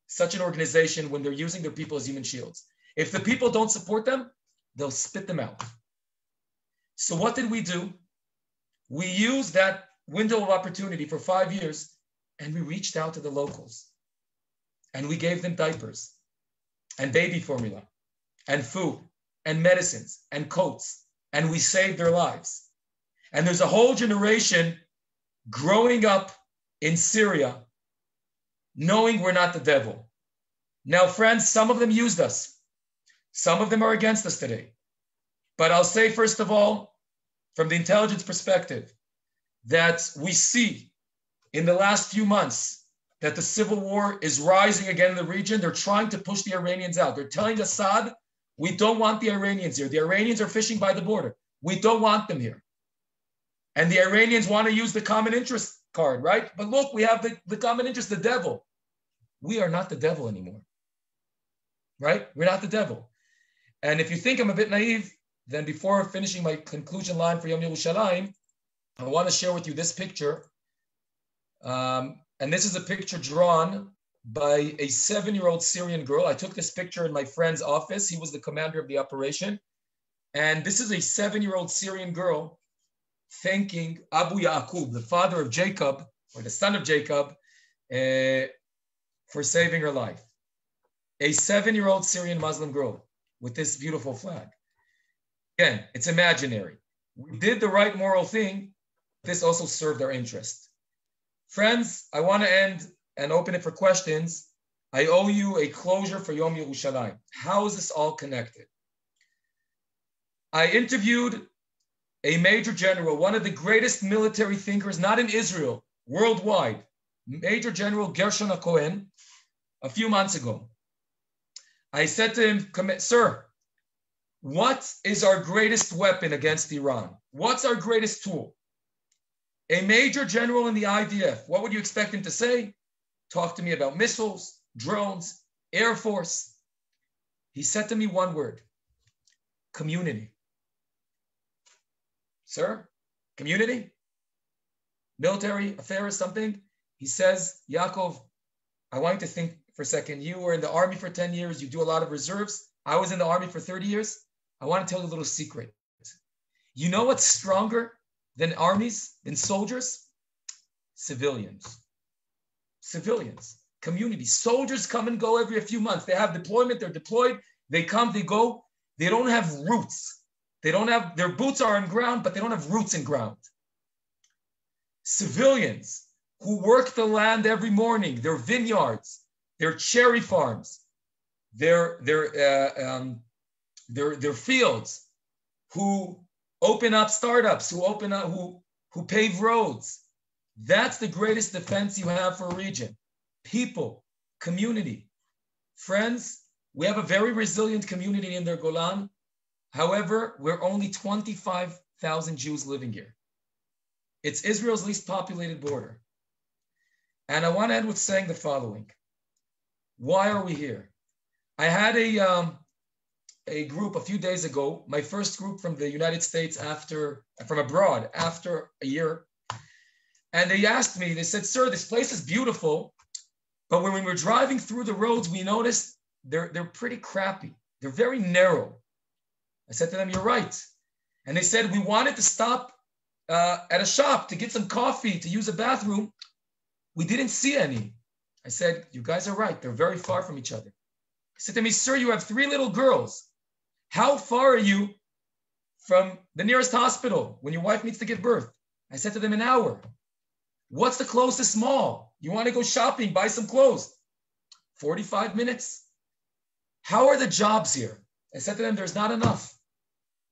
such an organization when they're using their people as human shields. If the people don't support them, they'll spit them out. So what did we do? We used that window of opportunity for 5 years, and we reached out to the locals. And we gave them diapers and baby formula and food and medicines and coats, and we saved their lives. And there's a whole generation growing up in Syria knowing we're not the devil. Now, friends, some of them used us. Some of them are against us today. But I'll say, first of all, from the intelligence perspective, that we see in the last few months that the civil war is rising again in the region. They're trying to push the Iranians out. They're telling Assad, we don't want the Iranians here. The Iranians are fishing by the border. We don't want them here. And the Iranians want to use the common interest card, right? But look, we have the common interest, the devil. We are not the devil anymore, right? We're not the devil. And if you think I'm a bit naive, then before finishing my conclusion line for Yom Yerushalayim, I want to share with you this picture. And this is a picture drawn by a 7-year-old Syrian girl. I took this picture in my friend's office. He was the commander of the operation. And this is a 7-year-old Syrian girl thanking Abu Yaakov, the father of Jacob, or the son of Jacob, for saving her life. A 7-year-old Syrian Muslim girl with this beautiful flag. Again, it's imaginary. We did the right moral thing. This also served our interest. Friends, I want to end and open it for questions. I owe you a closure for Yom Yerushalayim. How is this all connected? I interviewed a major general, one of the greatest military thinkers, not in Israel, worldwide, Major General Gershon Cohen, a few months ago. I said to him, sir, what is our greatest weapon against Iran? What's our greatest tool? A major general in the IDF, what would you expect him to say? Talk to me about missiles, drones, Air Force. He said to me one word: community. Sir, community? Military affairs, something? He says, Yaakov, I want you to think for a second. You were in the army for 10 years. You do a lot of reserves. I was in the army for 30 years. I want to tell you a little secret. You know what's stronger than armies, than soldiers? Civilians. Civilians, community. Soldiers come and go every few months. They have deployment, they're deployed, they come, they go. They don't have roots. They don't have, their boots are on ground, but they don't have roots in ground. Civilians who work the land every morning, their vineyards, their cherry farms, their fields, who open up startups, who pave roads. That's the greatest defense you have for a region. People, community. Friends, We have a very resilient community in the Golan. However, we're only 25,000 Jews living here. It's Israel's least populated border. And I want to end with saying the following. Why are we here? I had a group a few days ago, my first group from the United States from abroad after a year. And they asked me, they said, sir, this place is beautiful, but when we were driving through the roads, we noticed they're pretty crappy. They're very narrow. I said to them, you're right. And they said, we wanted to stop at a shop to get some coffee, to use a bathroom. We didn't see any. I said, you guys are right. They're very far from each other. He said to me, sir, you have 3 little girls. How far are you from the nearest hospital when your wife needs to give birth? I said to them, an hour. What's the closest mall? You want to go shopping, buy some clothes? 45 minutes. How are the jobs here? I said to them, there's not enough.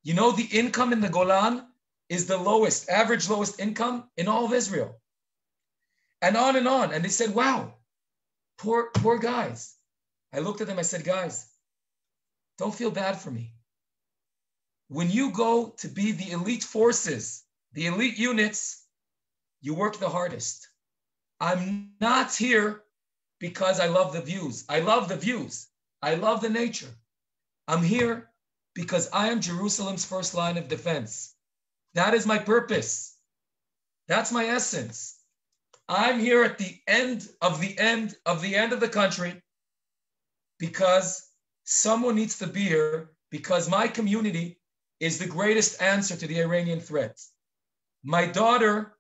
You know, the income in the Golan is the lowest, average lowest income in all of Israel. And on and on. And they said, wow, poor guys. I looked at them, I said, guys, don't feel bad for me. When you go to be the elite forces, the elite units, you work the hardest. I'm not here because I love the views. I love the views. I love the nature. I'm here because I am Jerusalem's first line of defense. That is my purpose. That's my essence. I'm here at the end of the end of the end of the country because someone needs to be here, because my community is the greatest answer to the Iranian threat. My daughter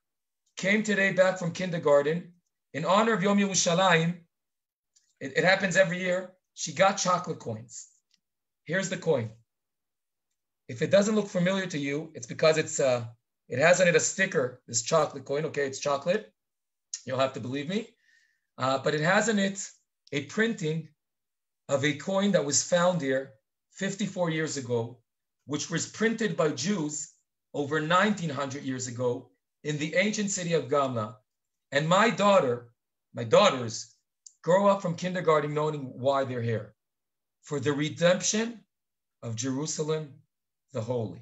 came today back from kindergarten in honor of Yom Yerushalayim. It happens every year. She got chocolate coins. Here's the coin. If it doesn't look familiar to you, it's because it has on it a sticker, this chocolate coin. Okay, it's chocolate. You'll have to believe me. But it has on it a printing of a coin that was found here 54 years ago, which was printed by Jews over 1900 years ago in the ancient city of GAMLA. And my daughters grow up from kindergarten knowing why they're here. For the redemption of Jerusalem, the holy.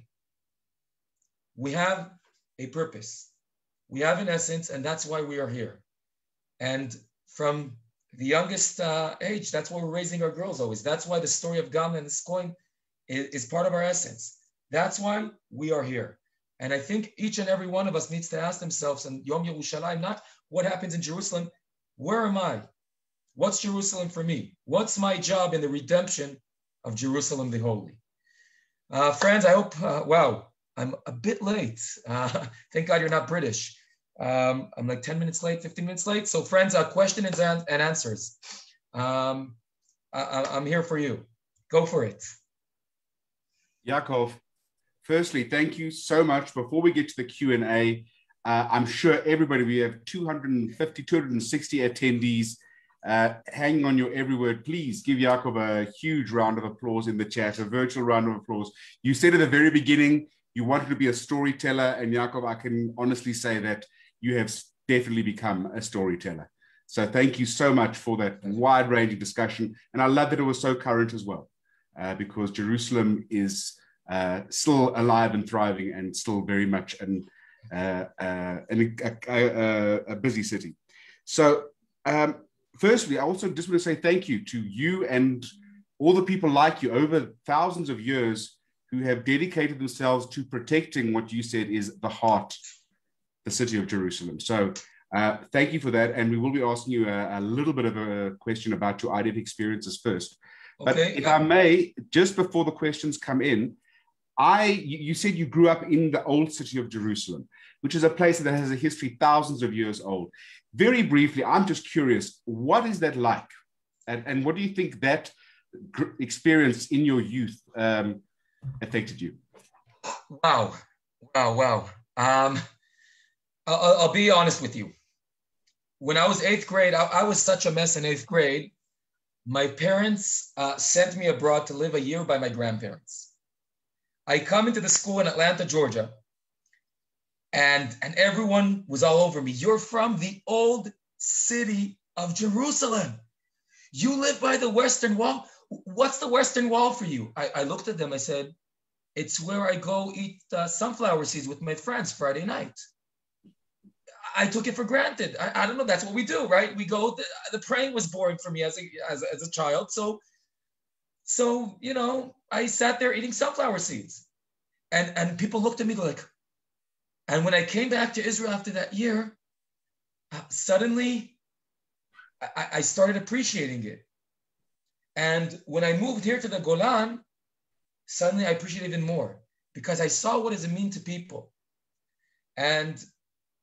We have a purpose. We have an essence, and that's why we are here. And from the youngest age, that's why we're raising our girls always. That's why the story of GAMLA and this coin is part of our essence. That's why we are here. And I think each and every one of us needs to ask themselves on Yom Yerushalayim, not what happens in Jerusalem, where am I? What's Jerusalem for me? What's my job in the redemption of Jerusalem the Holy? Friends, I hope, wow, I'm a bit late. Thank God you're not British. I'm like 10 minutes late, 15 minutes late. So friends, questions and answers. I'm here for you. Go for it. Yaakov, firstly, thank you so much. Before we get to the Q&A, I'm sure everybody, we have 250, 260 attendees hanging on your every word. Please give Yaakov a huge round of applause in the chat, a virtual round of applause. You said at the very beginning, you wanted to be a storyteller, and Yaakov, I can honestly say that you have definitely become a storyteller. So thank you so much for that wide-ranging discussion. And I love that it was so current as well, because Jerusalem is still alive and thriving and still very much a busy city. So firstly, I also just want to say thank you to you and all the people like you over thousands of years who have dedicated themselves to protecting what you said is the heart, the city of Jerusalem. So thank you for that. And we will be asking you a little bit of a question about your IDF experiences first. But okay, if I may, just before the questions come in, you said you grew up in the old city of Jerusalem, which is a place that has a history thousands of years old. Very briefly, I'm just curious, what is that like? And what do you think that experience in your youth affected you? Wow. I'll be honest with you. When I was 8th grade, I was such a mess in 8th grade. My parents sent me abroad to live a year by my grandparents. I come into the school in Atlanta, Georgia, and everyone was all over me. You're from the old city of Jerusalem. You live by the Western Wall. what's the Western Wall for you? I looked at them, I said, it's where I go eat sunflower seeds with my friends Friday night. I took it for granted. I don't know, that's what we do, right? We go, the praying was boring for me as a child. So, you know, I sat there eating sunflower seeds. And people looked at me like, and when I came back to Israel after that year, suddenly I started appreciating it. And when I moved here to the Golan, suddenly I appreciate it even more because I saw what does it mean to people. And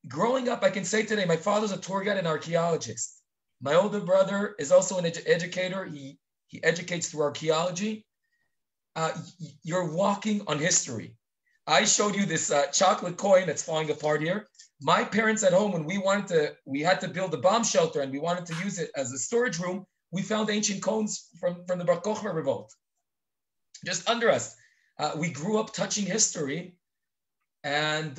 growing up, I can say today, my father's a tour guide and archaeologist. My older brother is also an educator. He educates through archaeology. You're walking on history. I showed you this chocolate coin that's falling apart here. My parents at home, when we had to build a bomb shelter and we wanted to use it as a storage room, we found ancient coins from the Bar Kokhba revolt, just under us. We grew up touching history, and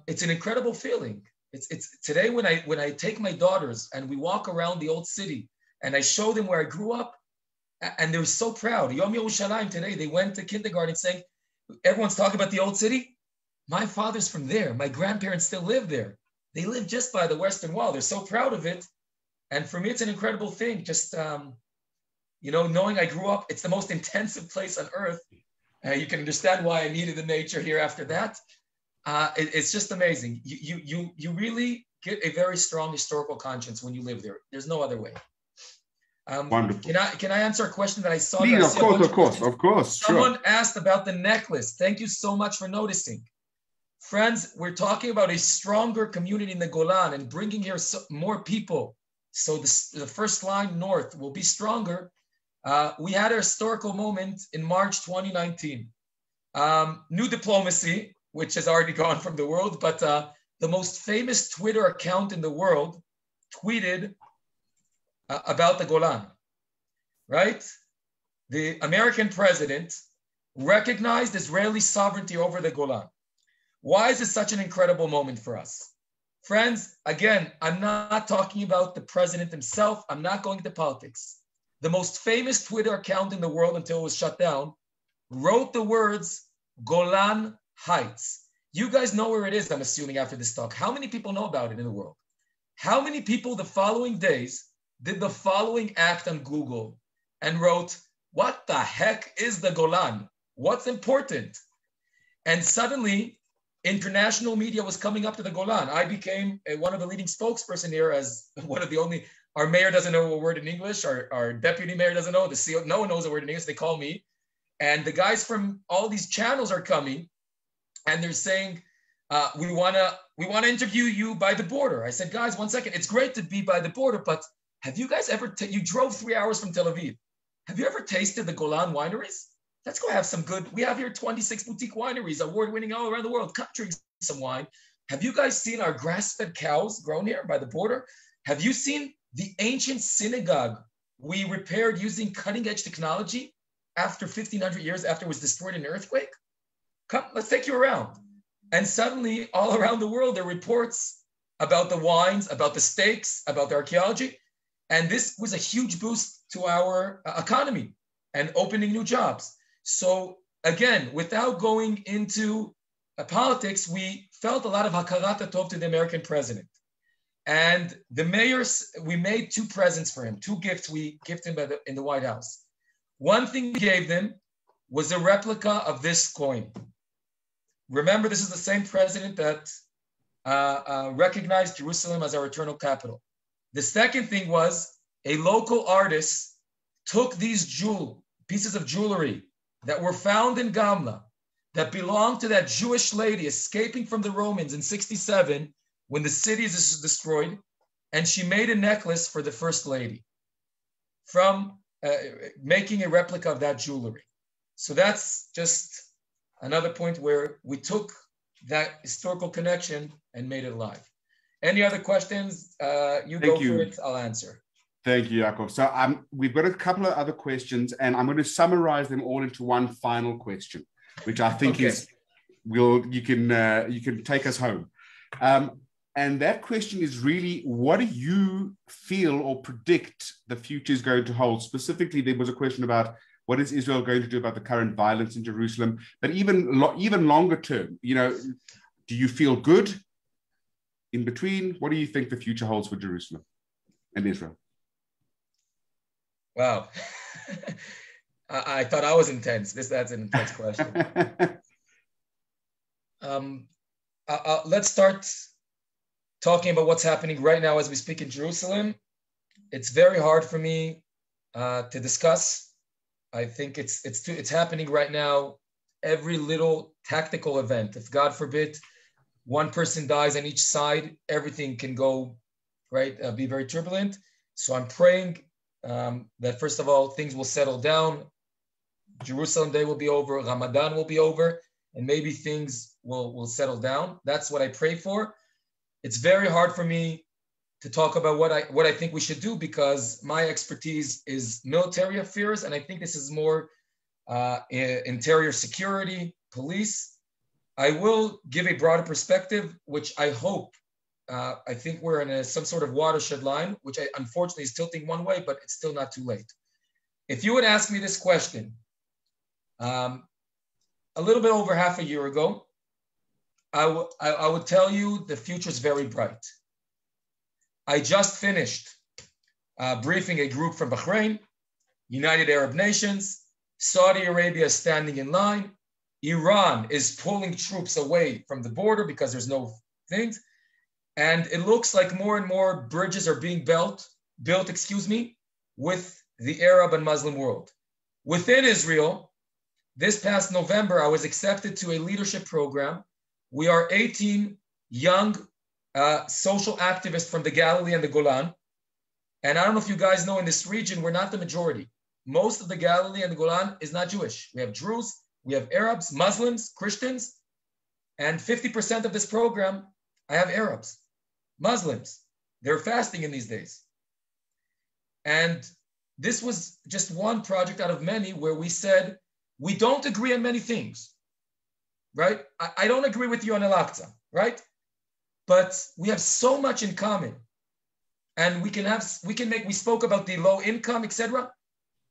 it's an incredible feeling. It's today when I take my daughters and we walk around the old city and I show them where I grew up, and they're so proud. Yom Yerushalayim today, they went to kindergarten saying, everyone's talking about the old city. My father's from there. My grandparents still live there. They live just by the Western Wall. They're so proud of it. And for me, it's an incredible thing. Just, you know, knowing I grew up, it's the most intensive place on earth. You can understand why I needed the nature here after that. It's just amazing. You really get a very strong historical conscience when you live there. There's no other way. Wonderful. Can I answer a question that I saw? Please, of course. Someone sure. asked about the necklace. Thank you so much for noticing. Friends, we're talking about a stronger community in the Golan and bringing here more people. So the first line north will be stronger. We had a historical moment in March 2019. New diplomacy, which has already gone from the world, but the most famous Twitter account in the world tweeted about the Golan, right? The American president recognized Israeli sovereignty over the Golan. Why is this such an incredible moment for us? Friends, again, I'm not talking about the president himself. I'm not going into politics. The most famous Twitter account in the world until it was shut down wrote the words Golan Heights. You guys know where it is, I'm assuming, after this talk. How many people know about it in the world? How many people the following days did the following act on Google and wrote, what the heck is the Golan? What's important? And suddenly, international media was coming up to the Golan. I became one of the leading spokesperson here as one of the only, our mayor doesn't know a word in English, our deputy mayor doesn't know, the CEO, no one knows a word in English, they call me. And the guys from all these channels are coming and they're saying, we wanna interview you by the border. I said, guys, 1 second, it's great to be by the border, but have you guys ever, you drove 3 hours from Tel Aviv. Have you ever tasted the Golan wineries? Let's go have some good, we have here 26 boutique wineries, award-winning all around the world. Come drink some wine. Have you guys seen our grass-fed cows grown here by the border? Have you seen the ancient synagogue we repaired using cutting-edge technology after 1,500 years after it was destroyed in an earthquake? Come, let's take you around. And suddenly, all around the world, there are reports about the wines, about the steaks, about the archaeology. And this was a huge boost to our economy and opening new jobs. So again, without going into politics, we felt a lot of hakarat hatov to the American president. And the mayors, we made 2 presents for him, 2 gifts we gifted him in the White House. One thing we gave them was a replica of this coin. Remember, this is the same president that recognized Jerusalem as our eternal capital. The second thing was a local artist took these pieces of jewelry that were found in GAMLA that belonged to that Jewish lady escaping from the Romans in 67 when the city is destroyed, and she made a necklace for the first lady from making a replica of that jewelry. So that's just another point where we took that historical connection and made it alive. Any other questions? You go for it, I'll answer. Thank you, Yaakov. So we've got a couple of other questions, and I'm going to summarize them all into one final question, which I think is you can take us home. And that question is really, what do you feel or predict the future is going to hold? Specifically, there was a question about what is Israel going to do about the current violence in Jerusalem? But even longer term, do you feel good? In between, what do you think the future holds for Jerusalem and Israel? Wow. I thought I was intense. That's an intense question. Let's start talking about what's happening right now as we speak in Jerusalem. It's very hard for me to discuss. I think it's happening right now. Every little tactical event, if God forbid, one person dies on each side, everything can go, right, be very turbulent. So I'm praying that first of all, things will settle down. Jerusalem Day will be over, Ramadan will be over, and maybe things will settle down. That's what I pray for. It's very hard for me to talk about what I think we should do because my expertise is military affairs, and I think this is more interior security, police. I will give a broader perspective, which I hope, I think we're in some sort of watershed line, which unfortunately is tilting one way, but it's still not too late. If you would ask me this question a little bit over half a year ago, I would tell you the future is very bright. I just finished briefing a group from Bahrain, United Arab Nations, Saudi Arabia is standing in line, Iran is pulling troops away from the border because there's no things. And it looks like more and more bridges are being built, with the Arab and Muslim world. Within Israel, this past November, I was accepted to a leadership program. We are 18 young social activists from the Galilee and the Golan. And I don't know if you guys know, in this region, we're not the majority. Most of the Galilee and the Golan is not Jewish. We have Druze, we have Arabs, Muslims, Christians, and 50% of this program, I have Arabs, Muslims. They're fasting in these days. And this was just one project out of many where we said, we don't agree on many things, right? I don't agree with you on Al-Aqsa, right? But we have so much in common. And we spoke about the low income, etc.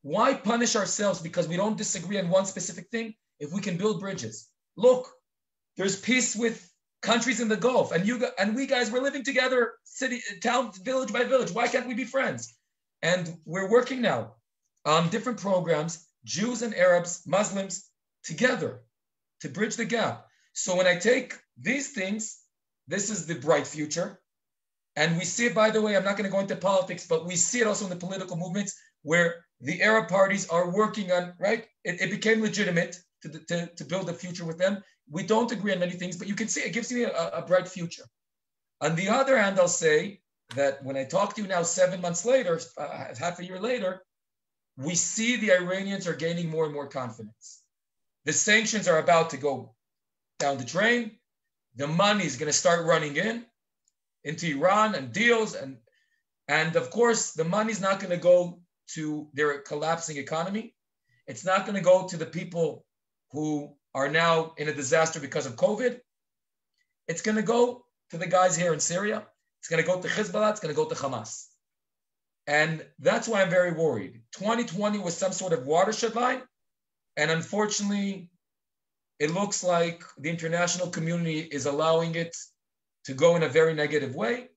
Why punish ourselves because we don't disagree on one specific thing if we can build bridges? Look, there's peace with countries in the Gulf, and we guys were living together, city, town, village by village. Why can't we be friends? And we're working now on different programs, Jews and Arabs, Muslims, together to bridge the gap. So when I take these things, this is the bright future. And we see it, by the way, I'm not going to go into politics, but we see it also in the political movements where the Arab parties are working on, right? It became legitimate to build a future with them. We don't agree on many things, but you can see it gives me a bright future. On the other hand, I'll say that when I talk to you now 7 months later, half a year later, we see the Iranians are gaining more and more confidence. The sanctions are about to go down the drain. The money is going to start running into Iran and deals. And of course, the money's not going to go to their collapsing economy. It's not going to go to the people who are now in a disaster because of COVID. It's going to go to the guys here in Syria. It's going to go to Hezbollah. It's going to go to Hamas. And that's why I'm very worried. 2020 was some sort of watershed line. And unfortunately, it looks like the international community is allowing it to go in a very negative way.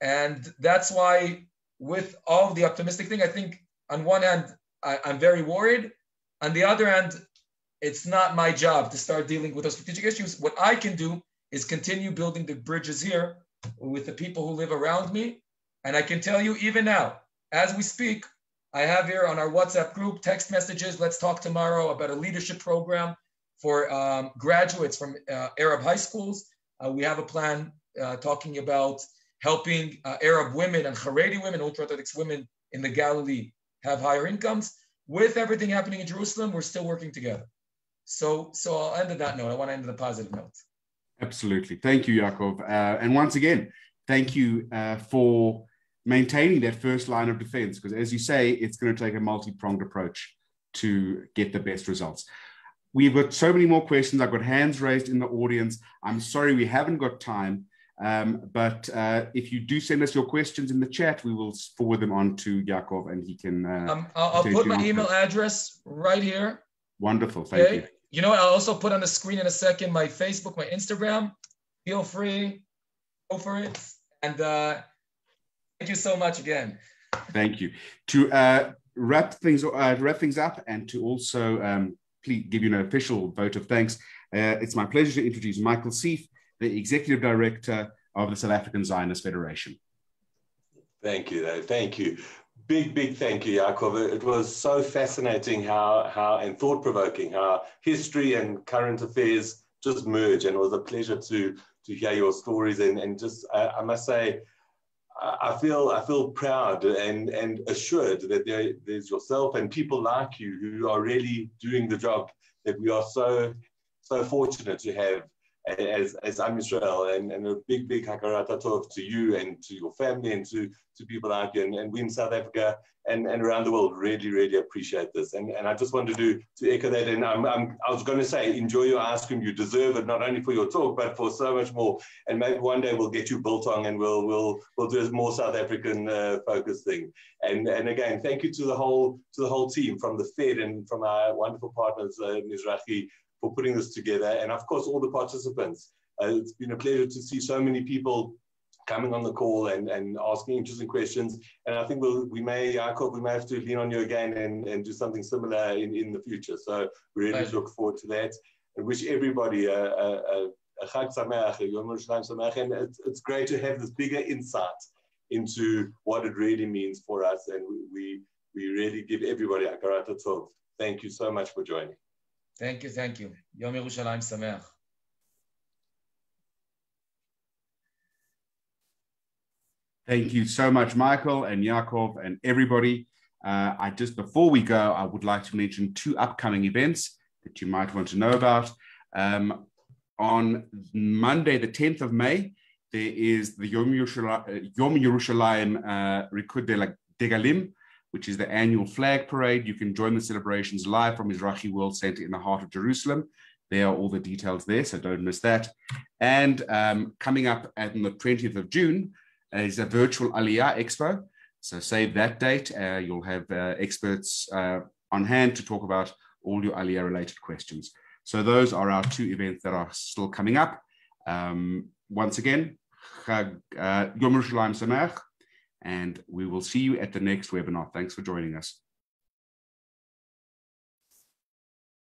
And that's why, with all of the optimistic thing, I think on one hand, I'm very worried. On the other hand, it's not my job to start dealing with those strategic issues. What I can do is continue building the bridges here with the people who live around me. And I can tell you even now, as we speak, I have here on our WhatsApp group text messages. Let's talk tomorrow about a leadership program for graduates from Arab high schools. We have a plan talking about helping Arab women and Haredi women, ultra-Orthodox women in the Galilee have higher incomes. With everything happening in Jerusalem, we're still working together. So I'll end on that note. I want to end on a positive note. Absolutely. Thank you, Yaakov. And once again, thank you for maintaining that first line of defense, because as you say, it's going to take a multi-pronged approach to get the best results. We've got so many more questions. I've got hands raised in the audience. I'm sorry we haven't got time. But if you do send us your questions in the chat, we will forward them on to Yaakov, and he can. I'll put my email address right here. Wonderful, thank you. You know what? I'll also put on the screen in a second my Facebook, my Instagram. Feel free, go for it, and thank you so much again. Thank you. To wrap things up, and to also please give you an official vote of thanks. It's my pleasure to introduce Michael Seif, the Executive Director of the South African Zionist Federation. Thank you, Dave. Thank you. Big thank you, Yaakov. It was so fascinating how and thought-provoking how history and current affairs just merge, and it was a pleasure to hear your stories, and just I must say I feel proud and assured that there's yourself and people like you who are really doing the job that we are so fortunate to have as Am Yisrael, and a big hakarat tov to you and to your family and to people like you, and we in South Africa and around the world really appreciate this, and I just wanted to echo that, and I was going to say, enjoy your ice cream, you deserve it, not only for your talk but for so much more, and maybe one day we'll get you biltong and we'll do a more South African focused thing, and again thank you to the whole team from the Fed and from our wonderful partners Mizrachi for putting this together, and of course all the participants. It's been a pleasure to see so many people coming on the call and asking interesting questions, and I think we may have to lean on you again and do something similar in the future. So we really look forward to that. I wish everybody a Chag Sameach, a Yom Yerushalayim Sameach, and it's great to have this bigger insight into what it really means for us, and we really give everybody a hakarat tov. Thank you so much for joining. Thank you. Yom Yerushalayim Sameach. Thank you so much, Michael and Yaakov and everybody. Before we go, I would like to mention two upcoming events that you might want to know about. On Monday, the 10th of May, there is the Yom Yerushalayim Rikud Degalim, which is the annual flag parade. You can join the celebrations live from Mizrachi World Center in the heart of Jerusalem. There are all the details there, so don't miss that. And coming up on the 20th of June is a virtual Aliyah Expo. So save that date. You'll have experts on hand to talk about all your Aliyah related questions. So those are our two events that are still coming up. Once again, Yom Yerushalayim Sameach, and we will see you at the next webinar. Thanks for joining us.